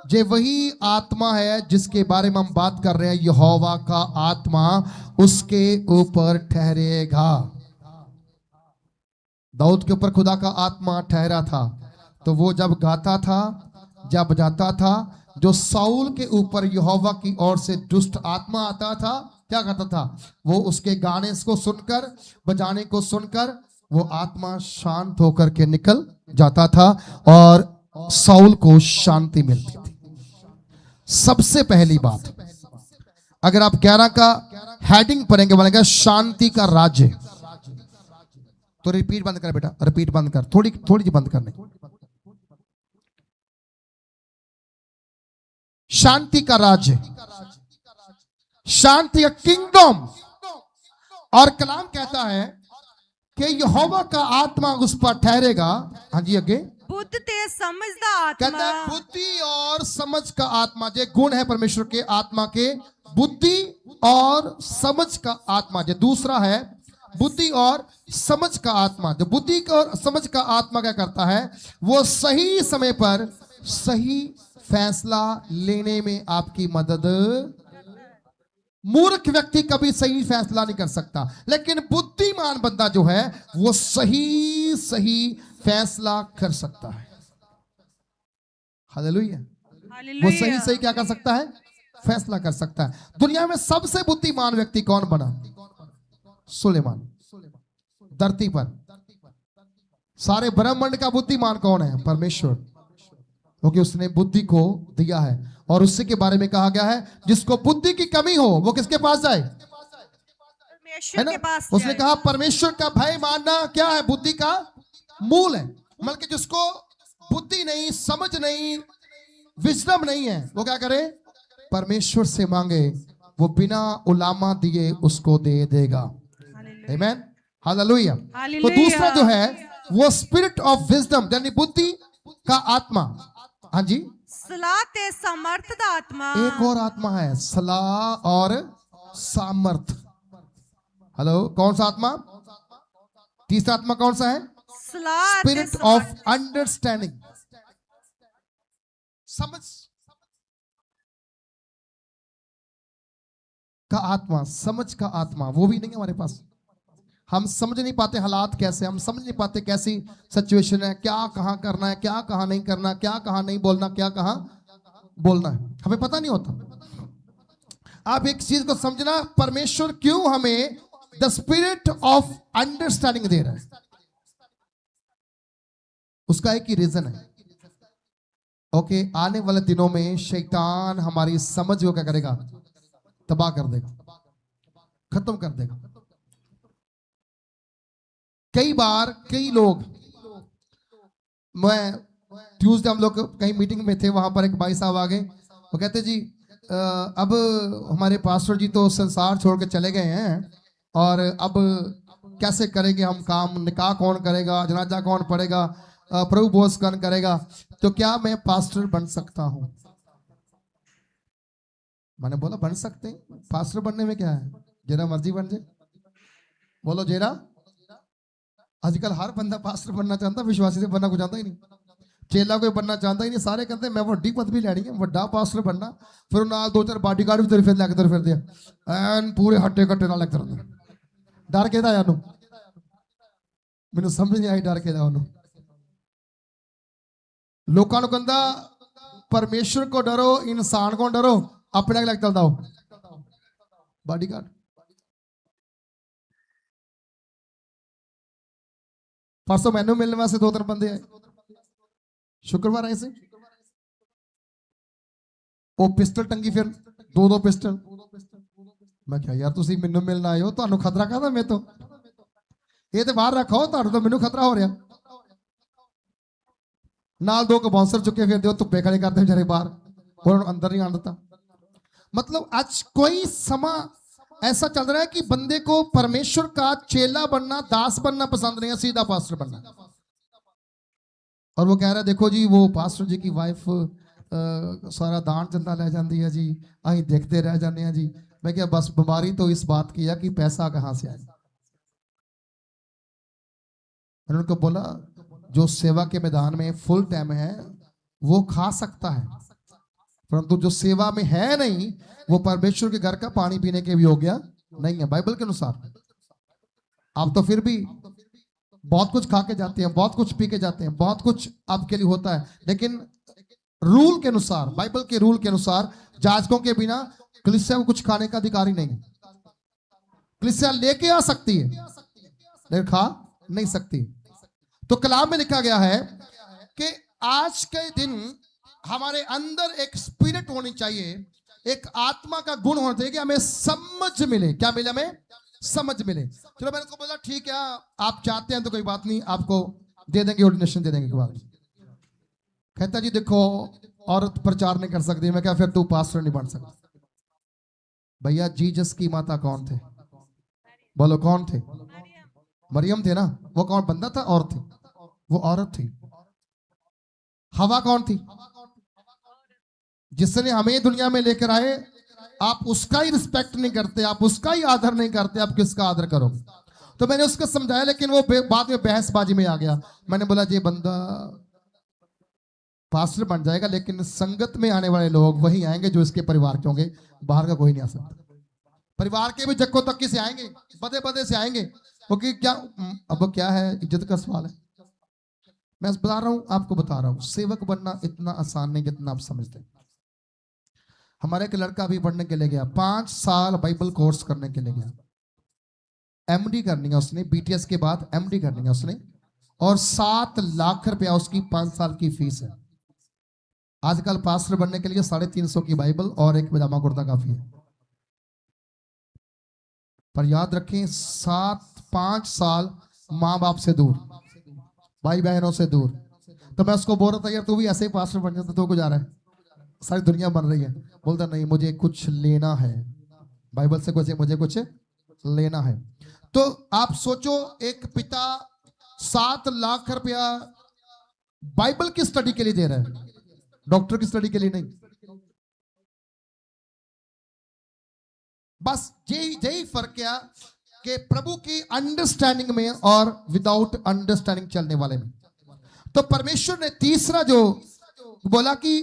जे वही आत्मा है जिसके बारे में हम बात कर रहे हैं। यहोवा का आत्मा उसके ऊपर ठहरेगा। दाऊद के ऊपर खुदा का आत्मा ठहरा था, तो वो जब गाता था, जब बजाता था, जो साउल के ऊपर यहोवा की ओर से दुष्ट आत्मा आता था, क्या करता था? वो उसके गाने को सुनकर, बजाने को सुनकर, वो आत्मा शांत होकर के निकल जाता था और साउल को शांति मिलती थी। सबसे पहली बात, अगर आप 11 का हेडिंग पढ़ेंगे, बनेगा शांति का राज्य। तो रिपीट बंद कर बेटा, रिपीट बंद कर, थोड़ी थोड़ी सी बंद करने। शांति का राज्य, शांति का किंगडम। और कलाम कहता है कि यहोवा का आत्मा उस पर ठहरेगा। हाँ जी आगे। बुद्ध ते समझ दा कहता है आत्मा, बुद्धि और समझ का आत्मा, जो गुण है परमेश्वर के आत्मा के, बुद्धि और समझ का आत्मा। जो दूसरा है बुद्धि और समझ का आत्मा। जो बुद्धि और समझ का आत्मा क्या करता है, वो सही समय पर सही फैसला लेने में आपकी मदद। मूर्ख व्यक्ति कभी सही फैसला नहीं कर सकता, लेकिन बुद्धिमान बंदा जो है वो सही सही फैसला कर सकता है। हालेलुया। वो हालेलुया। सही सही क्या कर सकता है, फैसला कर सकता है। दुनिया में सबसे बुद्धिमान व्यक्ति कौन बना? सुलेमान। धरती पर सारे ब्रह्मांड का बुद्धिमान कौन है? परमेश्वर, क्योंकि उसने बुद्धि को दिया है। और उसी के बारे में कहा गया है जिसको बुद्धि की कमी हो वो किसके पास जाए? है परमेश्वर ना? के पास उसने जाए। कहा परमेश्वर का भय मानना क्या है? बुद्धि का मूल है। मतलब कि जिसको बुद्धि नहीं, समझ नहीं, विजडम नहीं है, वो क्या करे? परमेश्वर से मांगे, वो बिना उलामा दिए उसको दे देगा। आमीन, हालेलुया। तो हालेलुया। दूसरा जो है वो स्पिरिट ऑफ विजडम, यानी बुद्धि का आत्मा। हाँ जी। सलाह ते समर्थ दा आत्मा, एक और आत्मा है, सलाह और सामर्थ। हेलो, कौन सा आत्मा? तीसरा आत्मा कौन सा है? सलाह ते स्पिरिट ऑफ अंडरस्टैंडिंग, समझ का आत्मा, समझ का आत्मा। वो भी नहीं है हमारे पास। हम समझ नहीं पाते हालात कैसे, हम समझ नहीं पाते कैसी सिचुएशन है, क्या कहां करना है, क्या कहां नहीं करना, क्या कहां नहीं बोलना, क्या कहां बोलना है, हमें पता नहीं होता। आप एक चीज को समझना, परमेश्वर क्यों हमें द स्पिरिट ऑफ अंडरस्टैंडिंग दे रहा है, उसका एक ही रीजन है। ओके, आने वाले दिनों में शैतान हमारी समझ को क्या करेगा? तबाह कर देगा, खत्म कर देगा। कई बार कई लोग, मैं ट्यूसडे हम लोग कहीं मीटिंग में थे, वहां पर एक भाई साहब आ गए, वो कहते जी अब हमारे पास्टर जी तो संसार छोड़ के चले गए हैं और अब कैसे करेंगे हम काम, निकाह कौन करेगा, जनाजा कौन पढ़ेगा, प्रभु भोज कौन करेगा, तो क्या मैं पास्टर बन सकता हूं? मैंने बोला बन सकते हैं, पास्टर बनने में क्या है, जेरा मर्जी बन जाए। बोलो जेरा। आजकल हर बंदा पास्टर बनना चाहता, विश्वासी से बनना को चाहता ही नहीं, चेला कोई बनना चाहता ही नहीं। सारे कहते मैं वड्डी पदवी लैनी है, वड्डा पास्टर बनना। फिर नाल दो चार बाडीगार्ड भी तेरे फिर लैके तुर फिरदे एन पूरे हट्टे कट्टे नाल लग तुरदे। डर के दा यानू मैनू समझ नहीं आई, डर के दा ओनू। लोकां नू कहंदा परमेश्वर को डरो, इंसान को डरो, अपने लग चलदा हो बाडीगार्ड। परसों मैनू मिलने वास्ते दो तीन बंदे आए, शुक्रवार आए से, वो पिस्टल टंगी, फिर दो पिस्टल। मैं क्या यार तुसी मैनू मिलना आए हो, तुहानू खतरा कहदा मैं तो ये तो बाहर रखो, तुहानू तो मैनू खतरा हो रहा। नाल दो बाउंसर चुके फिर धुप्पे खड़े करते बेचारे बाहर, और अंदर नहीं आने देता। मतलब आज कोई समा ऐसा चल रहा है कि बंदे को परमेश्वर का चेला बनना, दास बनना पसंद नहीं है, सीधा पास्टर बनना। और वो कह रहा है देखो जी वो पास्टर जी की वाइफ सारा दान चंदा ले जाती है जी, अं देखते रह जाते हैं जी। मैं क्या बस बीमारी तो इस बात की है कि पैसा कहां से आए। मैंने उनको बोला जो सेवा के मैदान में फुल टाइम है वो खा सकता है, परंतु जो सेवा में है नहीं वो परमेश्वर के घर का पानी पीने के भी योग्य नहीं है बाइबल के अनुसार। आप तो फिर भी बहुत कुछ खा के जाते हैं, बहुत कुछ पी के जाते हैं, बहुत कुछ आपके लिए होता है, लेकिन रूल के अनुसार, बाइबल के रूल के अनुसार जाजकों के बिना कलीसिया को कुछ खाने का अधिकार ही नहीं। कलीसिया लेके आ सकती है लेकिन खा नहीं सकती। तो कलाम में लिखा गया है कि आज के दिन हमारे अंदर एक स्पिरिट होनी चाहिए, एक आत्मा का गुण होना चाहिए कि हमें समझ मिले। क्या मिले? हमें समझ मिले। चलो मैंने उसको बोला ठीक है, आप चाहते हैं तो कोई बात नहीं, आपको दे देंगे, ऑर्डिनेशन दे देंगे, कोई बात नहीं। कहता जी देखो औरत प्रचार नहीं कर सकती। मैं क्या, फिर तू पास्टर नहीं बन सकता। भैया जीसस की माता कौन थे? बोलो कौन थे? मरियम थे ना। वो कौन बंदा था? औरत थी। वो औरत थी। हवा कौन थी? जिसने हमें दुनिया में लेकर आए। आप उसका ही रिस्पेक्ट नहीं करते, आप उसका ही आदर नहीं करते, आप किसका आदर करोगे? तो मैंने उसको समझाया, लेकिन वो बाद में बहसबाजी में आ गया। मैंने बोला ये बंदा पास्टर बन जाएगा, लेकिन संगत में आने वाले लोग वही आएंगे जो इसके परिवार के होंगे, बाहर का कोई नहीं आ सकता। परिवार के भी जक्को तक्की से आएंगे, बदे बदे से आएंगे, क्योंकि क्या अब क्या है, इज्जत का सवाल है। मैं बता रहा हूं, आपको बता रहा हूं, सेवक बनना इतना आसान नहीं जितना आप समझते हैं। हमारे एक लड़का भी पढ़ने के लिए गया, 5 साल बाइबल कोर्स करने के लिए गया। एमडी करनी है उसने, बीटीएस के बाद एमडी करनी है उसने, और 7 लाख रुपया उसकी 5 साल की फीस है। आजकल पास्टर बनने के लिए 350 की बाइबल और एक पजामा कुर्ता काफी है। पर याद रखें, 5 साल माँ बाप से दूर, भाई बहनों से दूर। तो मैं उसको बोल रहा था, यार तू भी ऐसे ही पास्टर बन जाता, तो गुजारा है, सारी दुनिया बन रही है। बोलता नहीं, मुझे कुछ लेना है बाइबल से, कुछ मुझे कुछ लेना है। तो आप सोचो, एक पिता 7 लाख रुपया बाइबल की स्टडी के लिए दे रहा है, डॉक्टर की स्टडी के लिए नहीं। बस यही फर्क क्या कि प्रभु की अंडरस्टैंडिंग में और विदाउट अंडरस्टैंडिंग चलने वाले में। तो परमेश्वर ने तीसरा जो बोला कि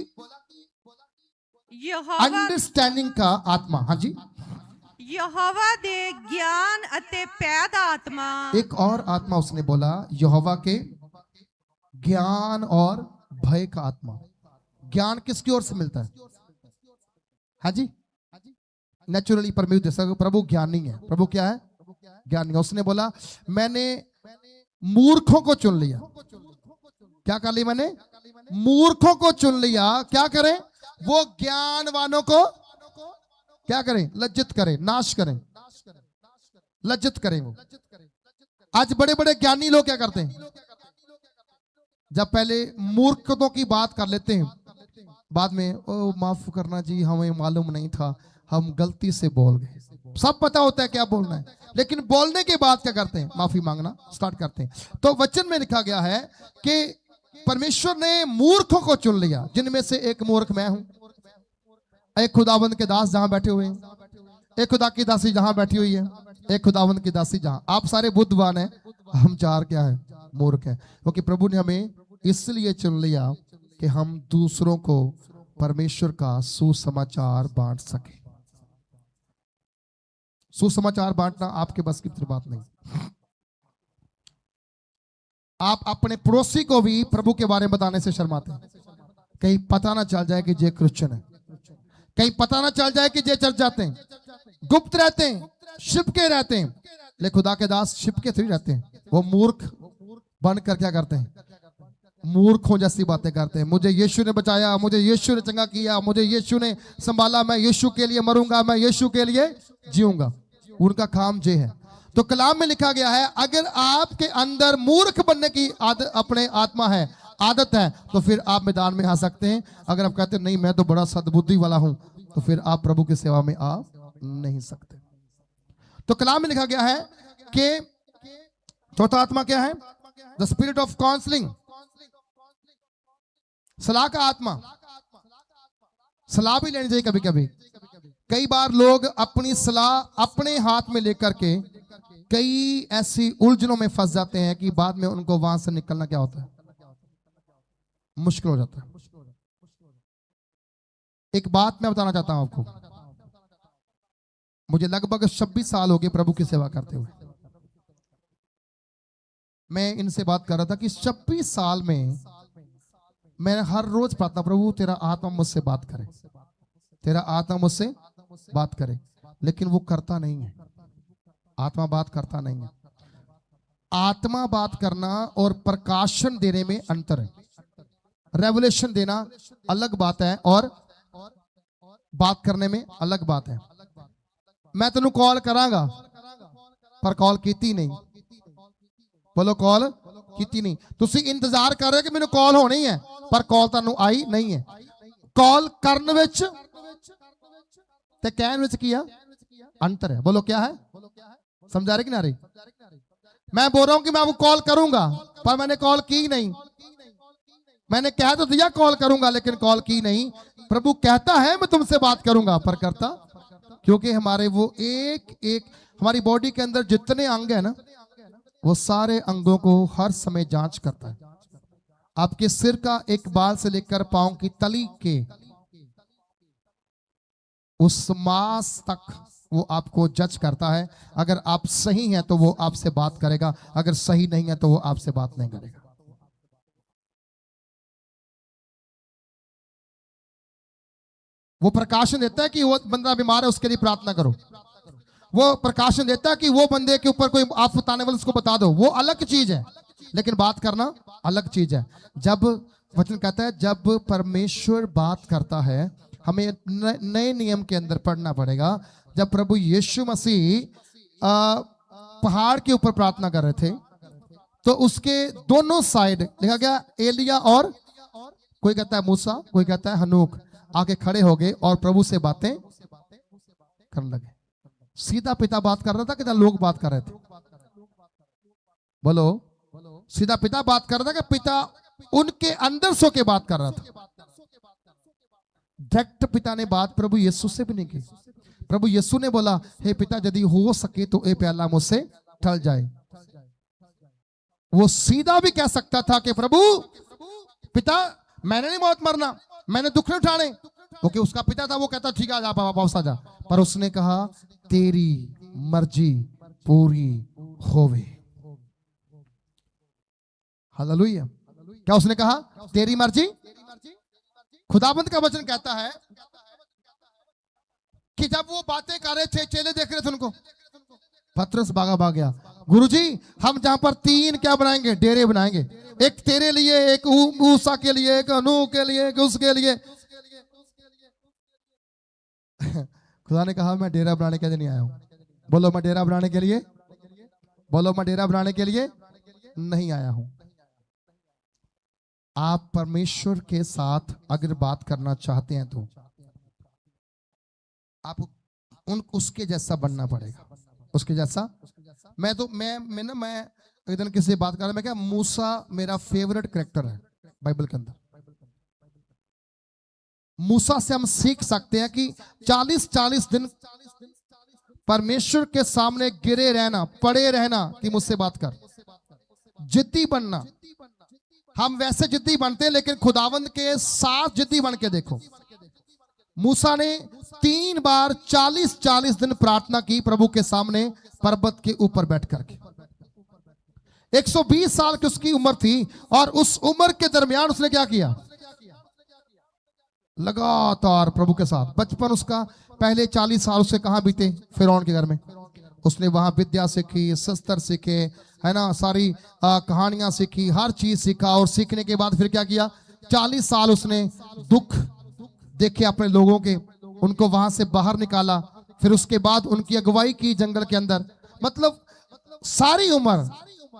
अंडरस्टैंडिंग का आत्मा। हाँ जी, यहोवा दे ज्ञान अते पैदा आत्मा। एक और आत्मा उसने बोला, यहोवा के ज्ञान और भय का आत्मा। ज्ञान किसकी ओर से मिलता है? हाँ जी, नेचुरली परमेश्वर, प्रभु ज्ञानी है। प्रभु क्या है? ज्ञानी है। उसने बोला मैंने मूर्खों को चुन लिया। क्या कर लिया मैंने? मूर्खों को चुन लिया। क्या करें? वो ज्ञानवानों को क्या करें? लज्जित करें, नाश करें, लज्जित करें। वो आज बड़े बड़े ज्ञानी लोग क्या करते हैं? जब पहले मूर्खों की बात कर लेते हैं, बाद में ओ माफ करना जी, हमें मालूम नहीं था, हम गलती से बोल गए। सब पता होता है क्या बोलना है, लेकिन बोलने के बाद क्या करते हैं? माफी मांगना स्टार्ट करते हैं। तो वचन में लिखा गया है कि परमेश्वर ने मूर्खों को चुन लिया, जिनमें से एक मूर्ख मैं हूं। एक खुदावंद के दास जहां बैठे हुए हैं, एक खुदा की दासी जहां बैठी हुई है, एक खुदावंद की दासी जहां। आप सारे बुद्धिमान हैं, हम 4 क्या है? मूर्ख हैं। क्योंकि प्रभु ने हमें इसलिए चुन लिया कि हम दूसरों को परमेश्वर का सुसमाचार बांट सके। सुसमाचार बांटना आपके बस की बात नहीं। आप अपने पड़ोसी को भी प्रभु के बारे में बताने से शर्माते हैं। कहीं पता ना चल जाए कि ये क्रिश्चियन है, कहीं पता ना चल जाए कि ये चर्च जाते हैं, गुप्त रहते हैं, छिपके रहते हैं। लेकिन खुदा के दास छिपके थोड़ी रहते हैं, वो मूर्ख बनकर क्या करते हैं? मूर्खों जैसी बातें करते हैं। मुझे यीशु ने बचाया, मुझे यीशु ने चंगा किया, मुझे यीशु ने संभाला, मैं यीशु के लिए मरूंगा, मैं यीशु के लिए जीऊंगा। उनका काम ये है। तो कलाम में लिखा गया है, अगर आपके अंदर मूर्ख बनने की आदत, अपने आत्मा है, आदत है, तो फिर आप मैदान में आ सकते हैं। अगर आप कहते हैं नहीं मैं तो बड़ा सद्बुद्धि वाला हूं, तो फिर आप प्रभु की सेवा में आ नहीं सकते। तो कलाम में लिखा गया है कि चौथा आत्मा क्या है? द स्पिरिट ऑफ काउंसलिंग, सलाह का आत्मा। सलाह भी लेनी चाहिए कभी कभी। कई बार लोग अपनी सलाह अपने हाथ में लेकर के कई ऐसी उलझनों में फंस जाते हैं कि बाद में उनको वहां से निकलना क्या होता है? मुश्किल हो जाता है। एक बात मैं बताना चाहता हूं आपको। मुझे लगभग 26 साल हो गए प्रभु की सेवा करते हुए। मैं इनसे बात कर रहा था कि 26 साल में मैं हर रोज प्रार्थना, प्रभु तेरा आत्मा मुझसे बात करे, तेरा आत्मा मुझसे बात करे। लेकिन वो करता नहीं है। आत्मा बात करता नहीं है। आत्मा बात करना और प्रकाशन देने में अंतर है। रेवलेशन देना अलग बात है और बात करने में अलग बात है। मैं तेनू कॉल करांगा, ਪਰ ਕਾਲ ਕੀਤੀ ਨਹੀਂ। ਬੋਲੋ ਕਾਲ ਕੀਤੀ ਨਹੀਂ। ਤੁਸੀਂ ਇੰਤਜ਼ਾਰ ਕਰ ਰਹੇ ਹੋ ਕਿ ਮੈਨੂੰ ਕਾਲ ਹੋਣੀ ਹੈ, ਪਰ ਕਾਲ ਤੁਹਾਨੂੰ ਆਈ ਨਹੀਂ ਹੈ। ਕਾਲ ਕਰਨ ਵਿੱਚ ਤੇ ਕਹਿਣ ਵਿੱਚ ਕੀ ਆ अंतर है। बोलो क्या है, समझा रहे कि ना रही? मैं बोल रहा हूं कि मैं आपको कॉल करूंगा, पर मैंने कॉल की नहीं। मैंने कह तो दिया कॉल करूंगा, लेकिन कॉल की नहीं। प्रभु कहता है मैं तुमसे बात करूंगा, पर करता, क्योंकि हमारे वो एक एक हमारी बॉडी के अंदर जितने अंग है ना, वो सारे अंगों को हर समय जांच करता है। आपके सिर का एक बाल से लेकर पांव की तली के उस मांस तक वो आपको जज करता है। अगर आप सही हैं तो वो आपसे बात करेगा, अगर सही नहीं है तो वो आपसे बात नहीं करेगा। वो प्रकाशन देता है कि वो बंदा बीमार है उसके लिए प्रार्थना करो। वो प्रकाशन देता है कि वो बंदे के ऊपर कोई आप बताने वाले उसको बता दो, वो अलग चीज है, लेकिन बात करना अलग चीज है। जब वचन कहता है जब परमेश्वर बात करता है, हमें नए नियम के अंदर पढ़ना पड़ेगा। जब प्रभु यीशु मसीह पहाड़ के ऊपर प्रार्थना कर रहे थे, तो उसके दोनों साइड लिखा गया एलिया और कोई कहता है मूसा, कोई कहता है हनूक आके खड़े हो गए और प्रभु से बातें करने लगे। सीधा पिता बात कर रहा था कि लोग बात कर रहे थे? बोलो, सीधा पिता बात कर रहा था कि पिता उनके अंदर सो के बात कर रहा था? डायरेक्ट पिता ने बात प्रभु यीशु से भी नहीं की। प्रभु यीशु ने बोला हे पिता यदि हो सके तो ये प्याला मुझसे टल जाए। वो सीधा भी कह सकता था कि प्रभु पिता मैंने नहीं मौत मरना, मैंने दुख नहीं उठाने, क्योंकि उसका पिता था। वो कहता ठीक है जा वापस आ जा, पर उसने कहा तेरी मर्जी पूरी होवे। हालेलुया। क्या उसने कहा? तेरी मर्जी। खुदाबंद का वचन कहता है कि जब वो बातें कर रहे थे, चेले देख रहे थे उनको, पतरस भाग गया। गुरुजी हम जहां पर 3 क्या बनाएंगे? डेरे बनाएंगे, एक तेरे लिए, एक मूसा के लिए, एक अनूह के लिए, एक उसके लिए। खुदा ने कहा मैं डेरा बनाने के लिए नहीं आया हूं। बोलो मैं डेरा बनाने के लिए, बोलो मैं डेरा बनाने के लिए नहीं आया हूं। आप परमेश्वर के साथ अगर बात करना चाहते हैं तो आप उसके जैसा बनना पड़ेगा, उसके जैसा। मैं एक दिन किसी से बात कर रहा, मैं क्या मूसा मेरा फेवरेट कैरेक्टर है बाइबल के अंदर। मूसा से हम सीख सकते हैं कि 40-40 दिन परमेश्वर के सामने गिरे रहना, पड़े रहना कि मुझसे बात कर, जिद्दी बनना। हम वैसे जिद्दी बनते हैं, लेकिन खुदावंद के साथ जिद्दी बन के देखो। मूसा ने 3 बार 40-40 दिन प्रार्थना की प्रभु के सामने पर्वत के ऊपर बैठ करके। 120 साल की उसकी उम्र थी, और उस उम्र के दरमियान उसने क्या किया? लगातार प्रभु के साथ। बचपन उसका पहले 40 साल उसके कहां बीते? फिरौन के घर में। उसने वहां विद्या सीखी, शस्त्र सीखे, है ना, सारी कहानियां सीखी, हर चीज सीखा। और सीखने के बाद फिर क्या किया? 40 साल उसने दुख देखे अपने लोगों के, उनको वहां से बाहर निकाला। फिर उसके बाद उनकी अगुवाई की जंगल के अंदर। मतलब सारी उम्र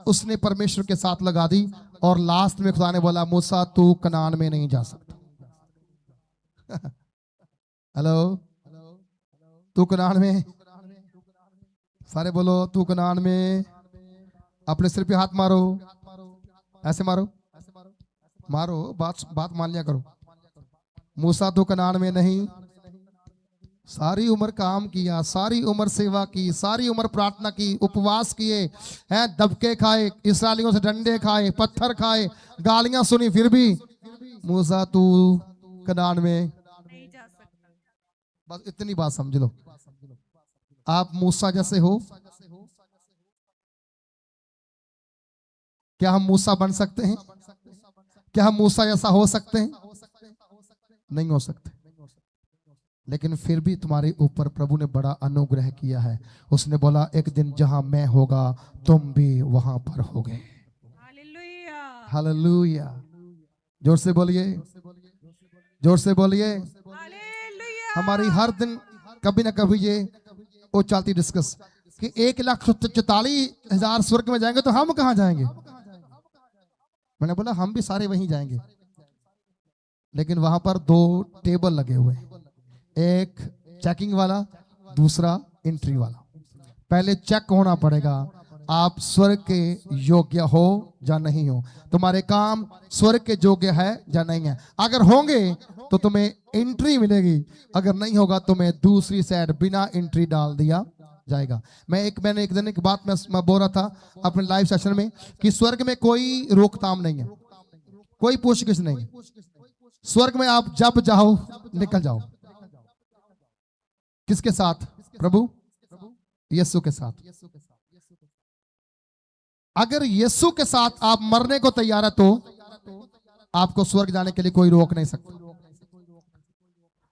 उसने परमेश्वर के साथ लगा दी, और लास्ट में खुदा ने बोला मूसा तू कनान में नहीं जा सकता। हेलो, तू कनान में, सारे बोलो तू कनान में। अपने सिर पे हाथ मारो, ऐसे मारो, मारो, बात मान लिया करो। मूसा तो कनान में नहीं। सारी उम्र काम किया, सारी उम्र सेवा की, सारी उम्र प्रार्थना की, उपवास किए हैं, दबके खाए, इस्राएलियों से डंडे खाए, पत्थर खाए, गालियां सुनी, फिर भी मूसा तू कनान में नहीं जा सकता। बस इतनी बात समझ लो। आप मूसा जैसे हो? क्या हम मूसा बन सकते हैं? क्या हम मूसा जैसा हो सकते हैं? नहीं हो सकते। लेकिन फिर भी तुम्हारे ऊपर प्रभु ने बड़ा अनुग्रह किया है। उसने बोला एक दिन जहां मैं होगा तुम भी वहां पर होगे। Hallelujah, hallelujah. जोर से बोलिए, जोर से बोलिए। हालेलुया। हमारी हर दिन कभी ना कभी ये वो चलती डिस्कस कि 1,44,000 स्वर्ग में जाएंगे तो हम कहां जाएंगे? मैंने बोला हम भी सारे वहीं जाएंगे, लेकिन वहां पर 2 टेबल लगे हुए हैं, एक चेकिंग वाला, दूसरा एंट्री वाला। पहले चेक होना पड़ेगा आप स्वर्ग के योग्य हो या नहीं हो, तुम्हारे काम स्वर्ग के योग्य है या नहीं है। अगर होंगे तो तुम्हें एंट्री मिलेगी, अगर नहीं होगा तुम्हें दूसरी साइड बिना एंट्री डाल दिया जाएगा। मैंने एक दिन एक बात मैं बोल रहा था अपने लाइव सेशन में कि स्वर्ग में कोई रोकथाम नहीं है, कोई पूछगिछ नहीं है। स्वर्ग में आप जब जाओ निकल जाओ। किसके साथ? प्रभु यीशु के साथ। अगर यीशु के साथ आप मरने को तैयार है तो आपको स्वर्ग जाने के लिए कोई रोक नहीं सकता।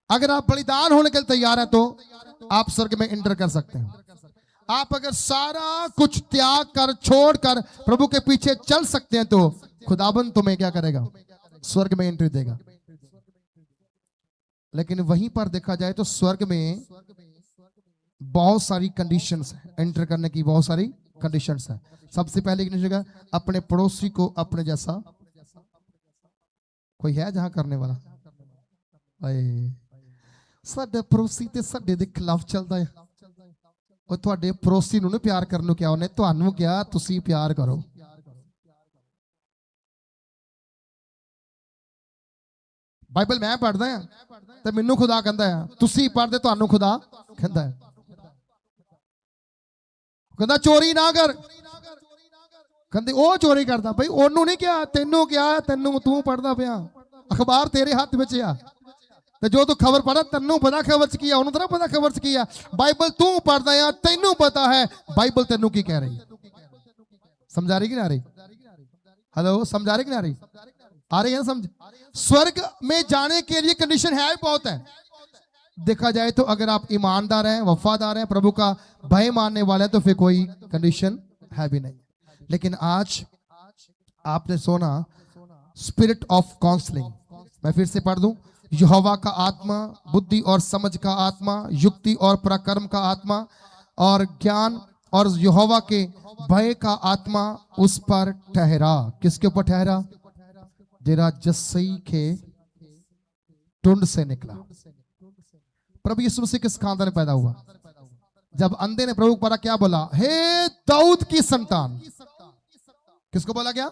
अगर आप बलिदान होने के लिए तैयार है तो आप स्वर्ग में एंटर कर सकते हैं। आप अगर सारा कुछ त्याग कर छोड़ कर प्रभु के पीछे चल सकते हैं तो खुदाबंद तुम्हें क्या करेगा? स्वर्ग में एंट्री देगा। लेकिन वहीं पर देखा जाए तो स्वर्ग में बहुत सारी कंडीशंस हैं, एंटर करने की बहुत सारी कंडीशंस हैं। सबसे पहले कंडीशन है अपने पड़ोसी को अपने जैसा। कोई है जहां करने वाला? साडे पड़ोसी ते साडे दे खिलाफ चलदा है। ਉਹ ਤੁਹਾਡੇ ਪੜੋਸੀ ਨੂੰ ਨਹੀਂ ਪਿਆਰ ਕਰਨ ਨੂੰ ਕਿਹਾ, ਉਹਨੇ ਤੁਹਾਨੂੰ ਕਿਹਾ ਤੁਸੀਂ ਪਿਆਰ ਕਰੋ। ਬਾਈਬਲ ਮੈਂ ਪੜ੍ਹਦਾ ਆ ਤੇ ਮੈਨੂੰ ਖੁਦਾ ਕਹਿੰਦਾ ਆ, ਤੁਸੀਂ ਪੜ੍ਹਦੇ ਤੁਹਾਨੂੰ ਖੁਦਾ ਕਹਿੰਦਾ ਹੈ। ਕਹਿੰਦਾ ਚੋਰੀ ਨਾ ਕਰ, ਕਹਿੰਦੇ ਉਹ ਚੋਰੀ ਕਰਦਾ। ਭਾਈ ਉਹਨੂੰ ਨਹੀਂ ਕਿਹਾ, ਤੈਨੂੰ ਕਿਹਾ, ਤੈਨੂੰ ਤੂੰ ਪੜ੍ਹਦਾ ਪਿਆ, ਅਖਬਾਰ ਤੇਰੇ ਹੱਥ ਵਿੱਚ ਆ ਤੇ ਜੋ ਤੂੰ ਖਬਰ ਪੜ੍ਹਦਾ ਤੈਨੂੰ ਪਤਾ ਖਬਰ ਚ ਕੀ ਆ, ਉਹਨੂੰ ਤਾਂ ਪਤਾ ਖਬਰ ਚ ਕੀ ਆ। ਬਾਈਬਲ ਤੂੰ ਪੜ੍ਹਦਾ ਆ, ਤੈਨੂੰ ਪਤਾ ਹੈ ਬਾਈਬਲ ਤੈਨੂੰ ਕੀ ਕਹਿ ਰਹੀ। समझा रही कि ना रही? हेलो, समझा रही कि ना रही? आ रही है समझ? स्वर्ग में जाने के लिए कंडीशन है बहुत है। देखा जाए तो अगर आप ईमानदार हैं, वफादार हैं, प्रभु का भय मानने वाले हैं तो फिर कोई कंडीशन है भी नहीं। लेकिन आज आपने सुना स्पिरिट ऑफ काउंसलिंग। मैं फिर से पढ़ दूं, यहोवा का आत्मा बुद्धि और समझ का आत्मा, युक्ति और पराक्रम का आत्मा और ज्ञान और यहोवा के भय का आत्मा उस पर ठहरा। किसके ऊपर ठहरा? जेरा जस्सई के टुंड से निकला। प्रभु यीशु मसीह किस खानदान में पैदा हुआ? जब अंधे ने प्रभु पर क्या बोला? हे दाऊद की संतान। किसको बोला गया?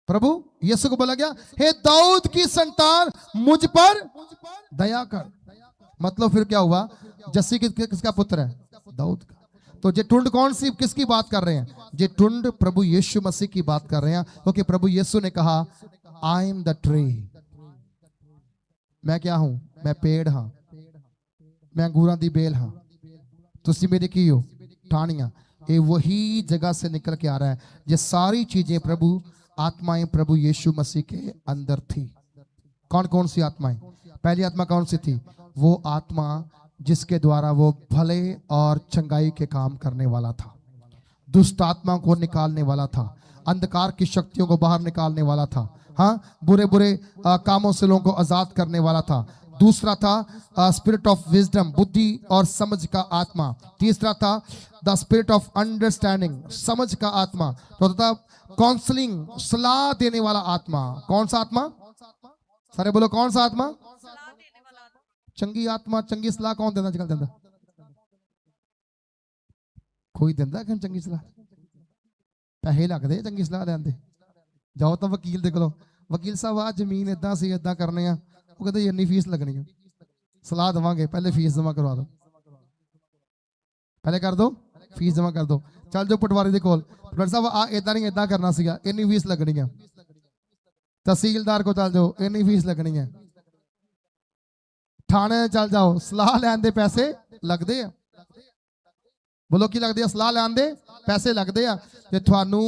प्रभु यीशु को बोला गया, हे दाऊद की संतान मुझ पर दया कर। मतलब फिर क्या हुआ? जस्सी किसका पुत्र है? दाऊद का। तो ये टुंड कौन सी किसकी बात कर रहे हैं? ये टुंड प्रभु यीशु मसीह की बात कर रहे हैं, क्योंकि प्रभु यीशु ने कहा आई एम द ट्री। मैं क्या हूं? मैं पेड़ हाँ, मैं अंगूरां दी बेल हाँ, तुसी मेरी की हो टाणियां। ये वही जगह से निकल के आ रहा है। ये सारी चीजें प्रभु आत्माएं प्रभु यीशु मसीह के अंदर थी। कौन कौन सी आत्माएं? पहली आत्मा कौन सी थी? वो आत्मा जिसके द्वारा वो भले और चंगाई के काम करने वाला था, दुष्ट आत्मा को निकालने वाला था, अंधकार की शक्तियों को बाहर निकालने वाला था, हाँ, बुरे बुरे कामों से लोगों को आजाद करने वाला था। दूसरा था स्पिरिट ऑफ विजडम, बुद्धि और समझ का आत्मा। तीसरा था द स्पिरिट ऑफ अंडरस्टैंडिंग, समझ का आत्मा। चौथा था काउंसलिंग, सलाह देने वाला आत्मा। कौन सा आत्मा? सारे बोलो कौन सा आत्मा? चंगी आत्मा। चंगी सलाह कौन देता? आजकल देता कोई देता कि चंगी सलाह? पैसे लगते चंगी सलाह लेंदे। जाओ तो वकील देख लो, वकील साहब आ जमीन इदा से इदा करने आ, वो कहते इन्नी फीस लगनी है, सलाह देवांगे, पहले फीस जमा करवा दो, पहले कर दो फीस जमा कर दो। चल जाओ पटवारी दे कोल, पटवारी साहब आ इदा नहीं इदा करना सीगा, इन्नी फीस लगनी है। तहसीलदार को चल जाओ, इन्नी फीस लगनी है। थाने चल जाओ, सलाह लैन दे पैसे लगते हैं। बोलो की लगते हैं? सलाह लैन दे पैसे लगते हैं। ते थानू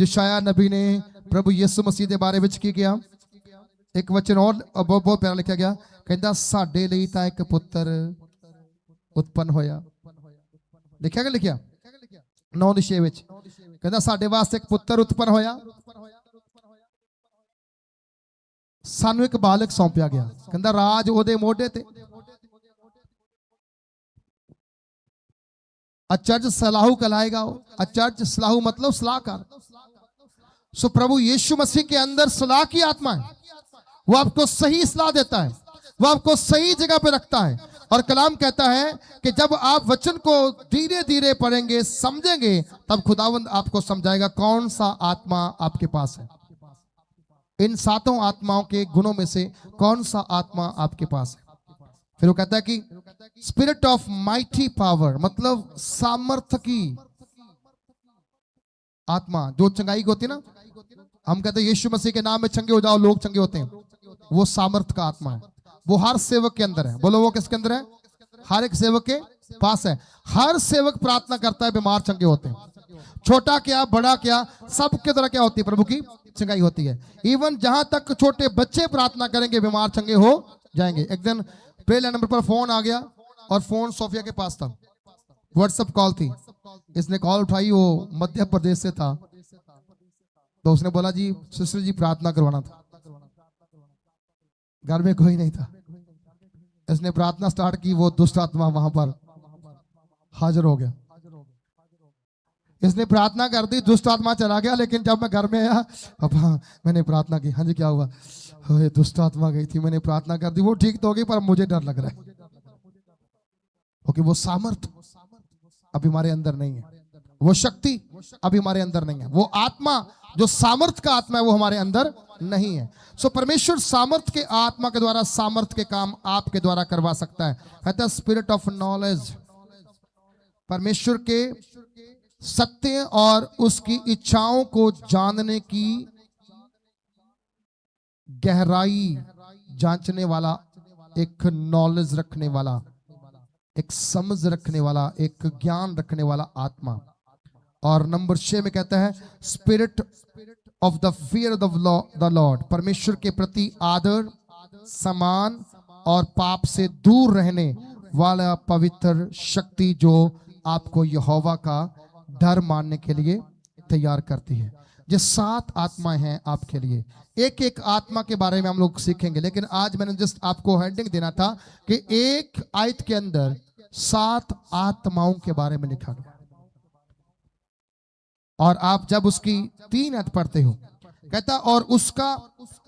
यशाया नबी ने प्रभु यीशु मसीह के बारे में की किया? एक वचन और बहुत बहुत प्यारा लिखा गया, कहता साडे लई तां एक पुत्र उत्पन्न होया। लिखा गया? लिखिया 9:6 विच कहता साडे वास्ते एक पुत्र उत्पन्न होया, सानू एक बालक सौंपया गया। कहता राज ओदे मोढे ते। अचर्ज सलाहू कहलाएगा वो। अचर्ज सलाहू मतलब सलाहकार। सो प्रभु यीशु मसीह के अंदर सलाह की आत्मा है। वो आपको सही सलाह देता है, वो आपको सही जगह पे रखता है। और कलाम कहता है कि जब आप वचन को धीरे धीरे पढ़ेंगे, समझेंगे, तब खुदावंद आपको समझाएगा कौन सा आत्मा आपके पास है। इन सातों आत्माओं के गुणों में से कौन सा आत्मा आपके पास है। फिर वो कहता है कि स्पिरिट ऑफ माइटी पावर, मतलब सामर्थ्य की आत्मा। जो चंगाई होती है ना, हम कहते हैं यीशु मसीह के नाम में चंगे हो जाओ, लोग चंगे होते हैं। वो सामर्थ्य का आत्मा है। वो हर सेवक के अंदर है। बोलो वो किसके अंदर है? हर एक सेवक के पास है। हर सेवक प्रार्थना करता है, बीमार चंगे होते हैं। छोटा क्या बड़ा क्या, सबके द्वारा क्या होती है? प्रभु की चंगाई होती है। इवन जहां तक छोटे बच्चे प्रार्थना करेंगे, बीमार चंगे हो जाएंगे। एक दिन प्रेयर नंबर पर फोन आ गया और फोन सोफिया के पास था। व्हाट्सएप कॉल थी। इसने कॉल उठाई, वो मध्य प्रदेश से था। तो उसने बोला जी सिस्टर जी प्रार्थना करवाना था। घर में कोई नहीं था। इसने प्रार्थना स्टार्ट की, वो दुष्ट आत्मा वहां पर हाजिर हो गया। इसने प्रार्थना कर दी, दुष्ट आत्मा चला गया। लेकिन जब मैं घर में आया, पापा मैंने प्रार्थना की। हाँ जी क्या हुआ? ये दुष्ट आत्मा गई थी, मैंने प्रार्थना कर दी, वो ठीक तो होगी, पर मुझे डर लग रहा है क्योंकि वो सामर्थ अभी हमारे अंदर नहीं है, वो शक्ति अभी हमारे अंदर नहीं है, वो आत्मा जो सामर्थ का आत्मा है वो हमारे अंदर नहीं है। सो परमेश्वर सामर्थ के आत्मा के द्वारा सामर्थ के काम आपके द्वारा करवा सकता है। कहता है स्पिरिट ऑफ नॉलेज, परमेश्वर के सत्य और उसकी इच्छाओं को जानने की गहराई जांचने वाला, एक नॉलेज रखने वाला, एक समझ रखने वाला, एक ज्ञान रखने वाला आत्मा। और नंबर 6 में कहता है spirit of the fear of the Lord, परमेश्वर के प्रति आदर, सम्मान और पाप से दूर रहने वाला पवित्र शक्ति जो आपको यहोवा का डर मानने के लिए तैयार करती है। ये 7 आत्माएं हैं आपके लिए। एक एक आत्मा के बारे में हम लोग सीखेंगे, लेकिन आज मैंने जस्ट आपको हेडिंग देना था कि एक आयत के अंदर 7 आत्माओं के बारे में लिखा गया। और आप जब उसकी 3 आयत पढ़ते हो, कहता और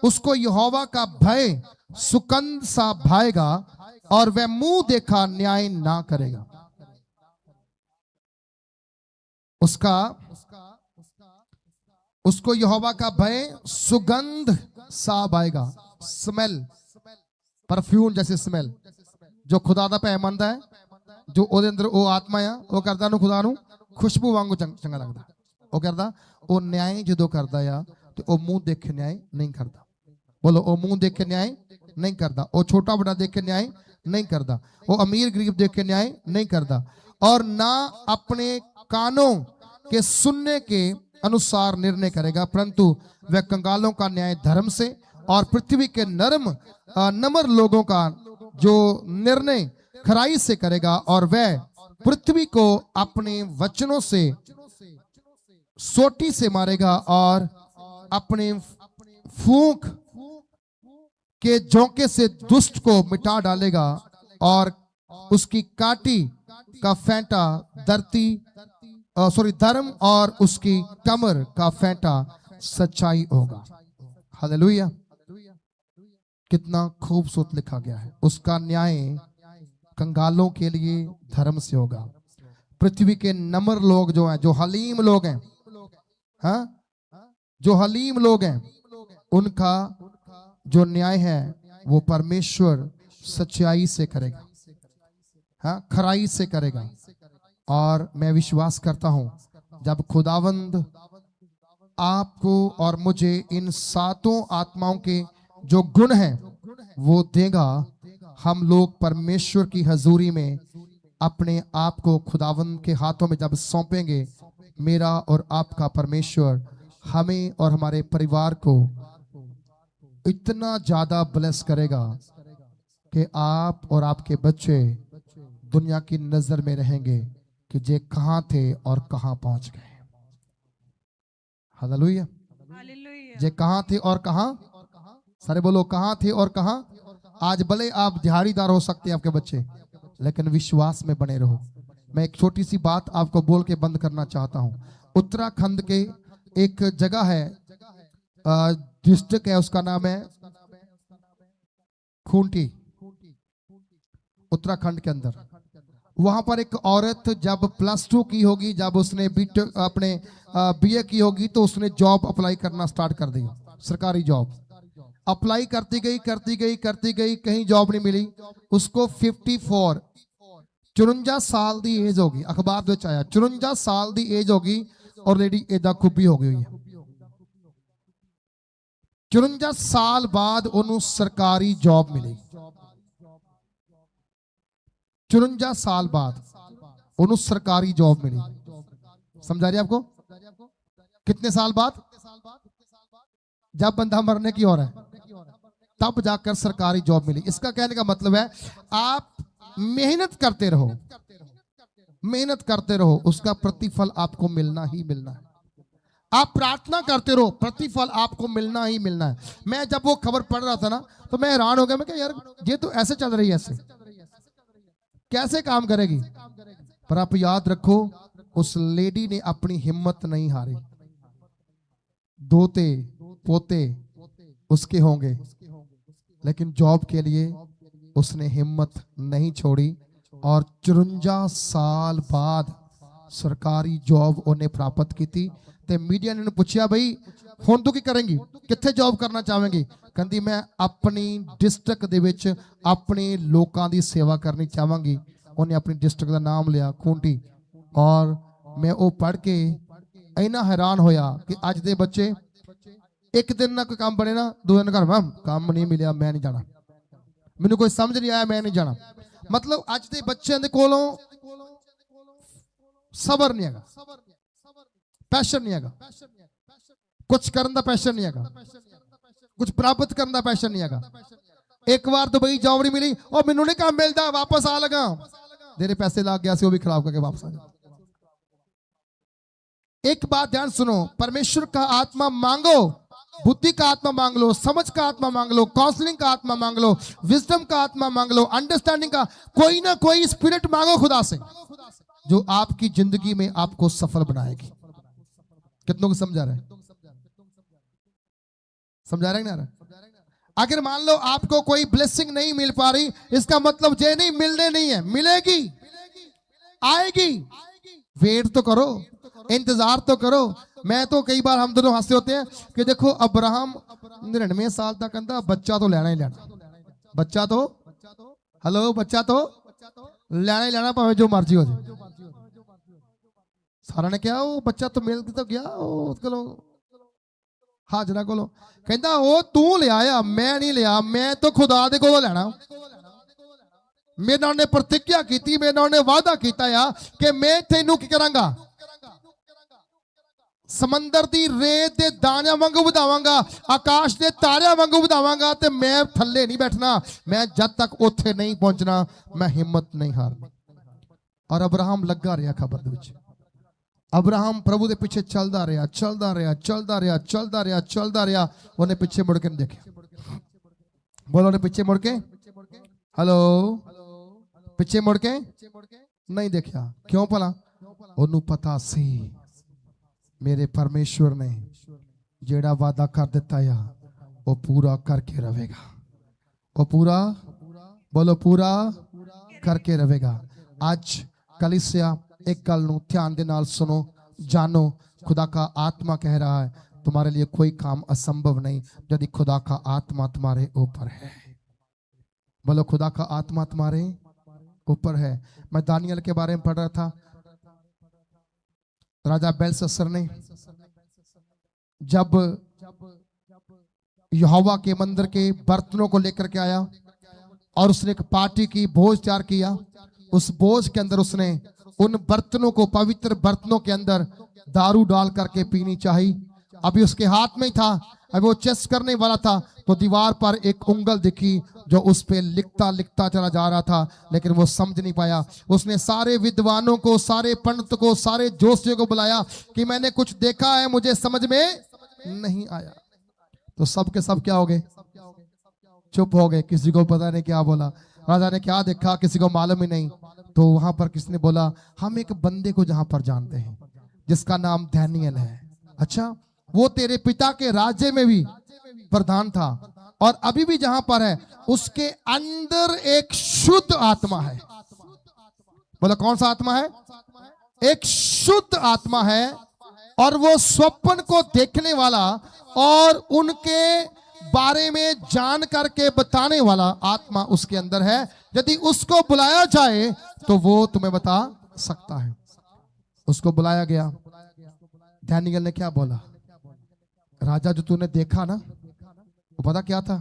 उसको यहोवा का भय सुगंध सा भाएगा और वह मुंह देखा न्याय ना करेगा। उसको यहोवा का भय सुगंध सा भाएगा। स्मेल, परफ्यूम जैसे स्मेल जो खुदा दा भय मनदा है, जो ओदे अंदर ओ आत्मा आ, वो करदा नु खुदा नु खुशबू वांगू चंगा लगदा। वो करदा ओ न्याय जदों करदा आ तो ओ मुंह देख के न्याय नहीं करदा। बोलो ओ मुंह देख के न्याय नहीं करदा। ओ छोटा बड़ा देख के न्याय नहीं करदा। वो अमीर गरीब देख के न्याय नहीं करदा। और ना अपने कानों के सुनने के अनुसार निर्णय करेगा, परंतु वह कंगालों का न्याय धर्म से और पृथ्वी के नम्र लोगों का जो निर्णय खराई से करेगा। और वह पृथ्वी को अपने वचनों से सोटी से मारेगा और अपने फूंक के झोंके से दुष्ट को मिटा डालेगा। और उसकी काटी का फेंटा धर्म और उसकी कमर का फेंटा सच्चाई होगा। हालेलुया। कितना खूबसूरत लिखा गया है। उसका न्याय कंगालों के लिए धर्म से होगा। पृथ्वी के नम्र लोग जो हैं, जो हलीम लोग हैं, हाँ, जो हलीम लोग हैं, उनका जो न्याय है वो परमेश्वर सच्चाई से करेगा, हाँ, खराई से करेगा। और मैं विश्वास करता हूं जब खुदावंद आपको और मुझे इन 7 आत्माओं के जो गुण हैं वो देगा, हम लोग परमेश्वर की हजूरी में अपने आप को खुदावंद के हाथों में जब सौंपेंगे, मेरा और आपका परमेश्वर हमें और हमारे परिवार को इतना ज्यादा ब्लेस करेगा कि आप और आपके बच्चे दुनिया की नजर में रहेंगे कि जे कहां थे और कहां पहुंच गए। हालेलुया। जे कहां थे और कहां, सारे बोलो कहां थे और कहां। आज भले आप दिहाड़ीदार हो सकते हैं आपके बच्चे, लेकिन विश्वास में बने रहो, मैं एक छोटी सी बात आपको बोल के बंद करना चाहता हूं। उत्तराखंड के एक जगह है, डिस्ट्रिक्ट है, उसका नाम है खूंटी, उत्तराखंड के अंदर। वहां पर एक औरत जब +2 की होगी, जब उसने अपने BA की होगी, तो उसने जॉब अप्लाई करना स्टार्ट कर दी, सरकारी जॉब अप्लाई करती गई कहीं जॉब नहीं मिली। उसको 54 साल दी एज होगी, अखबार ਵਿੱਚ आया 54 साल दी एज होगी और लेडी एदा खुबी हो गई है। 54 साल बाद ਉਹਨੂੰ सरकारी जॉब मिली। 54 साल बाद ਉਹਨੂੰ सरकारी जॉब मिली। समझा रही आपको? कितने साल बाद? जब बंदा मरने की और है तब जाकर सरकारी जॉब मिली। इसका कहने का मतलब है आप मेहनत करते रहो, मेहनत करते रहो, उसका प्रतिफल आपको मिलना ही मिलना है। आप प्रार्थना करते रहो, प्रतिफल आपको मिलना ही मिलना है। मैं जब वो खबर पढ़ रहा था ना, तो मैं हैरान हो गया। मैं कहा यार ये तो ऐसे चल रही है, ऐसे कैसे काम करेगी? पर आप याद रखो, उस लेडी ने अपनी हिम्मत नहीं हारी। दोते पोते उसके होंगे, लेकिन जॉब के लिए उसने हिम्मत नहीं छोड़ी और 54 साल बाद सरकारी जॉब उन्हें प्राप्त की थी। ते मीडिया ने पूछा बई हुण तू की करेंगी, कित्थे जॉब करना चाहेंगी? कहती मैं अपनी डिस्ट्रिक्ट दे विच अपने लोकां दी सेवा करनी चाहांगी। उन्हें अपनी डिस्ट्रिक्ट का नाम लिया खूंटी, और मैं वो पढ़ के इन्ना हैरान होया कि अज दे बच्चे एक दिन ना कोई काम बने ना, दो दिन घर मैम काम नहीं मिलिया, मैं नहीं जाना, मैनू कोई समझ नहीं आया, मैं नहीं जाना। मतलब अज दे बच्चों दे कोलों सबर नहीं है, पैशन नहीं है, कुछ करने का पैशन नहीं है, कुछ प्राप्त करने का पैशन नहीं है। एक बार दुबई जॉब नहीं मिली, और मैनू नहीं काम मिलता, वापस आ लगा, तेरे पैसे लग गया, वो भी खराब करके वापस आ गया। एक बात ध्यान सुनो, परमेश्वर का आत्मा मांगो, बुद्धि का आत्मा मांग लो, समझ का आत्मा मांग लो, काउंसलिंग का आत्मा मांग लो, विजडम का आत्मा मांग लो, अंडरस्टैंडिंग का कोई ना कोई स्पिरिट मांगो खुदा से, जो आपकी जिंदगी में आपको सफल बनाएगी। कितनों को समझा रहे हैं? समझा रहे हैं ना? अगर मान लो आपको कोई ब्लेसिंग नहीं मिल पा रही, इसका मतलब ये नहीं मिलने नहीं है, मिलेगी, आएगी। वेट तो करो, इंतजार तो करो। मैं तो कई बार हम दोनों हंसते होते हैं कि देखो अब्राहम 99 साल तक कहता बच्चा तो लेना ही लेना, बच्चा तो हेलो बच्चा तो लेना ही लेना, भावे जो मर्जी हो जाए। सारा ने क्या वो बच्चा तो मिल तो गया हाजरा को, कहता वो तू ले आया, मैं नहीं लिया, मैं तो खुदा दे कोलों लेना। मेरे नाल ने प्रतिज्ञा की, मेरे नाल ने वादा किया कि मैं तेनू की करांगा, समंदर दी रेत दे दाणियां वांगू वधावांगा, आकाश दे तारियां वांगू वधावांगा, ते मैं थल्ले नहीं बैठना, मैं जब तक उत्थे नहीं पहुंचना मैं हिम्मत नहीं हारनी। और अब्राहम लगा रहा खबर दे विच, अब्राहम प्रभु दे पीछे चलदा रहा, चलदा रहा, चलदा रहा, चलदा रहा, चलदा रहा। उन्हें पीछे मुड़ के नहीं देखा। बोलो ने पीछे मुड़ के, हेलो, पीछे मुड़ के नहीं देखा। क्यों? भला ओनू पता सी मेरे परमेश्वर ने जेड़ा वादा कर दिता है वो पूरा करके रहेगा, वो पूरा, बोलो पूरा करके रहेगा। आज कलीसिया एक गल नूं ध्यान दे नाल सुनो, जानो, खुदा का आत्मा कह रहा है तुम्हारे लिए कोई काम असंभव नहीं यदि खुदा का आत्मा तुम्हारे ऊपर है। बोलो खुदा का आत्मा तुम्हारे ऊपर है। मैं दानियल के बारे में पढ़ रहा था। राजा बेलशस्सर ने जब यहोवा के मंदिर के बर्तनों को लेकर के आया और उसने एक पार्टी की, भोज तैयार किया, उस भोज के अंदर उसने उन बर्तनों को, पवित्र बर्तनों के अंदर दारू डाल करके पीनी चाहिए। अभी उसके हाथ में ही था, अभी वो चेस्ट करने वाला था, तो दीवार पर एक उंगल दिखी जो उस पे लिखता लिखता चला जा रहा था, लेकिन वो समझ नहीं पाया। उसने सारे विद्वानों को, सारे पंडित को, सारे जोशियों को बुलाया कि मैंने कुछ देखा है, मुझे समझ में नहीं आया। तो सब के सब क्या हो गए? चुप हो गए। किसी को पता नहीं क्या बोला। राजा ने क्या देखा किसी को मालूम ही नहीं। तो वहां पर किसने बोला, हम एक बंदे को जहां पर जानते हैं जिसका नाम डैनियल है। अच्छा, वो तेरे पिता के राज्य में भी प्रधान था और अभी भी जहां पर है उसके अंदर एक शुद्ध आत्मा है। बोला कौन सा आत्मा है? एक शुद्ध आत्मा है और वो स्वप्न को देखने वाला और उनके बारे में जान करके बताने वाला आत्मा उसके अंदर है। यदि उसको बुलाया जाए तो वो तुम्हें बता सकता है। उसको बुलाया गया। डैनियल ने क्या बोला? राजा जो तूने देखा ना, वो पता क्या था?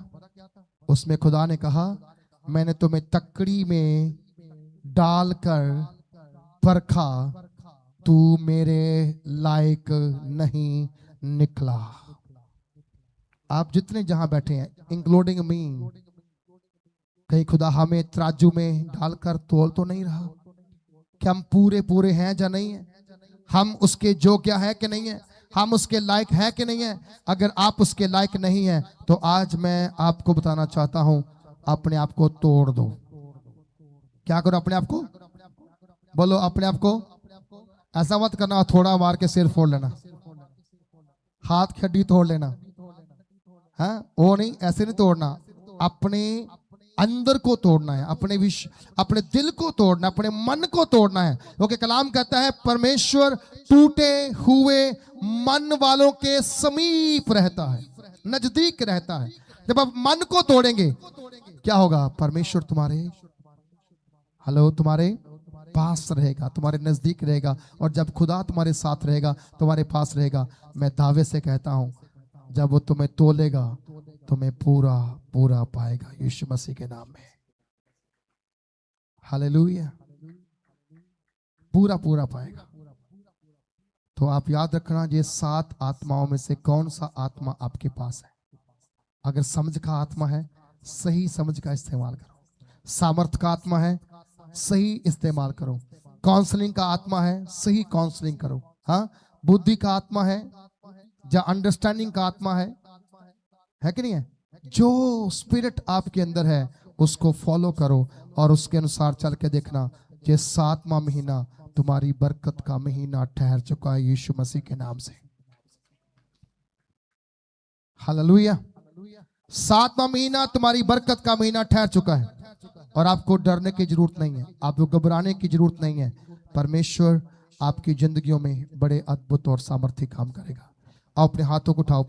उसमें खुदा ने कहा, मैंने तुम्हें तकड़ी में डालकर परखा, तू मेरे लायक नहीं निकला। आप जितने जहां बैठे हैं, इंक्लूडिंग मी, कहीं खुदा हमें तराजू में डालकर तोल तो नहीं रहा कि हम पूरे पूरे हैं या नहीं है, हम उसके योग्य है कि नहीं है, हम उसके लायक है कि नहीं है। अगर आप उसके लायक नहीं है तो आज मैं आपको बताना चाहता हूं, अपने आप को तोड़ दो। क्या करो? अपने आप को बोलो, अपने आप को। ऐसा मत करना थोड़ा मार के सिर फोड़ लेना, हाथ की हड्डी तोड़ लेना, हाँ वो नहीं, ऐसे नहीं तोड़ना। अपने अंदर को तोड़ना है, अपने दिल को तोड़ना, अपने मन को तोड़ना है। क्योंकि कलाम कहता है परमेश्वर टूटे हुए मन वालों के समीप रहता है, नजदीक रहता है। जब आप मन को तोड़ेंगे क्या होगा? परमेश्वर तुम्हारे तुम्हारे पास रहेगा, तुम्हारे नजदीक रहेगा। और जब खुदा तुम्हारे साथ रहेगा, तुम्हारे पास रहेगा, मैं दावे से कहता हूं, जब वो तुम्हें तोलेगा तुम्हें पूरा पूरा पाएगा यीशु मसीह के नाम में। हालेलुया, पूरा पूरा पाएगा। तो आप याद रखना, ये 7 आत्माओं में से कौन सा आत्मा आपके पास है। अगर समझ का आत्मा है, सही समझ का इस्तेमाल करो। सामर्थ का आत्मा है, सही इस्तेमाल करो। काउंसलिंग का आत्मा है, सही काउंसलिंग करो। हाँ, बुद्धि का आत्मा है या अंडरस्टैंडिंग का आत्मा है कि नहीं है? जो स्पिरिट आपके अंदर है उसको फॉलो करो और उसके अनुसार चल के देखना। ये 7वां महीना तुम्हारी बरकत का महीना ठहर चुका है यीशु मसीह के नाम से। हालेलुया। 7वां महीना तुम्हारी बरकत का महीना ठहर चुका है और आपको डरने की जरूरत नहीं है, आपको घबराने की जरूरत नहीं है। परमेश्वर आपकी जिंदगियों में बड़े अद्भुत और सामर्थ्य काम करेगा। आप अपने हाथों को उठाओ।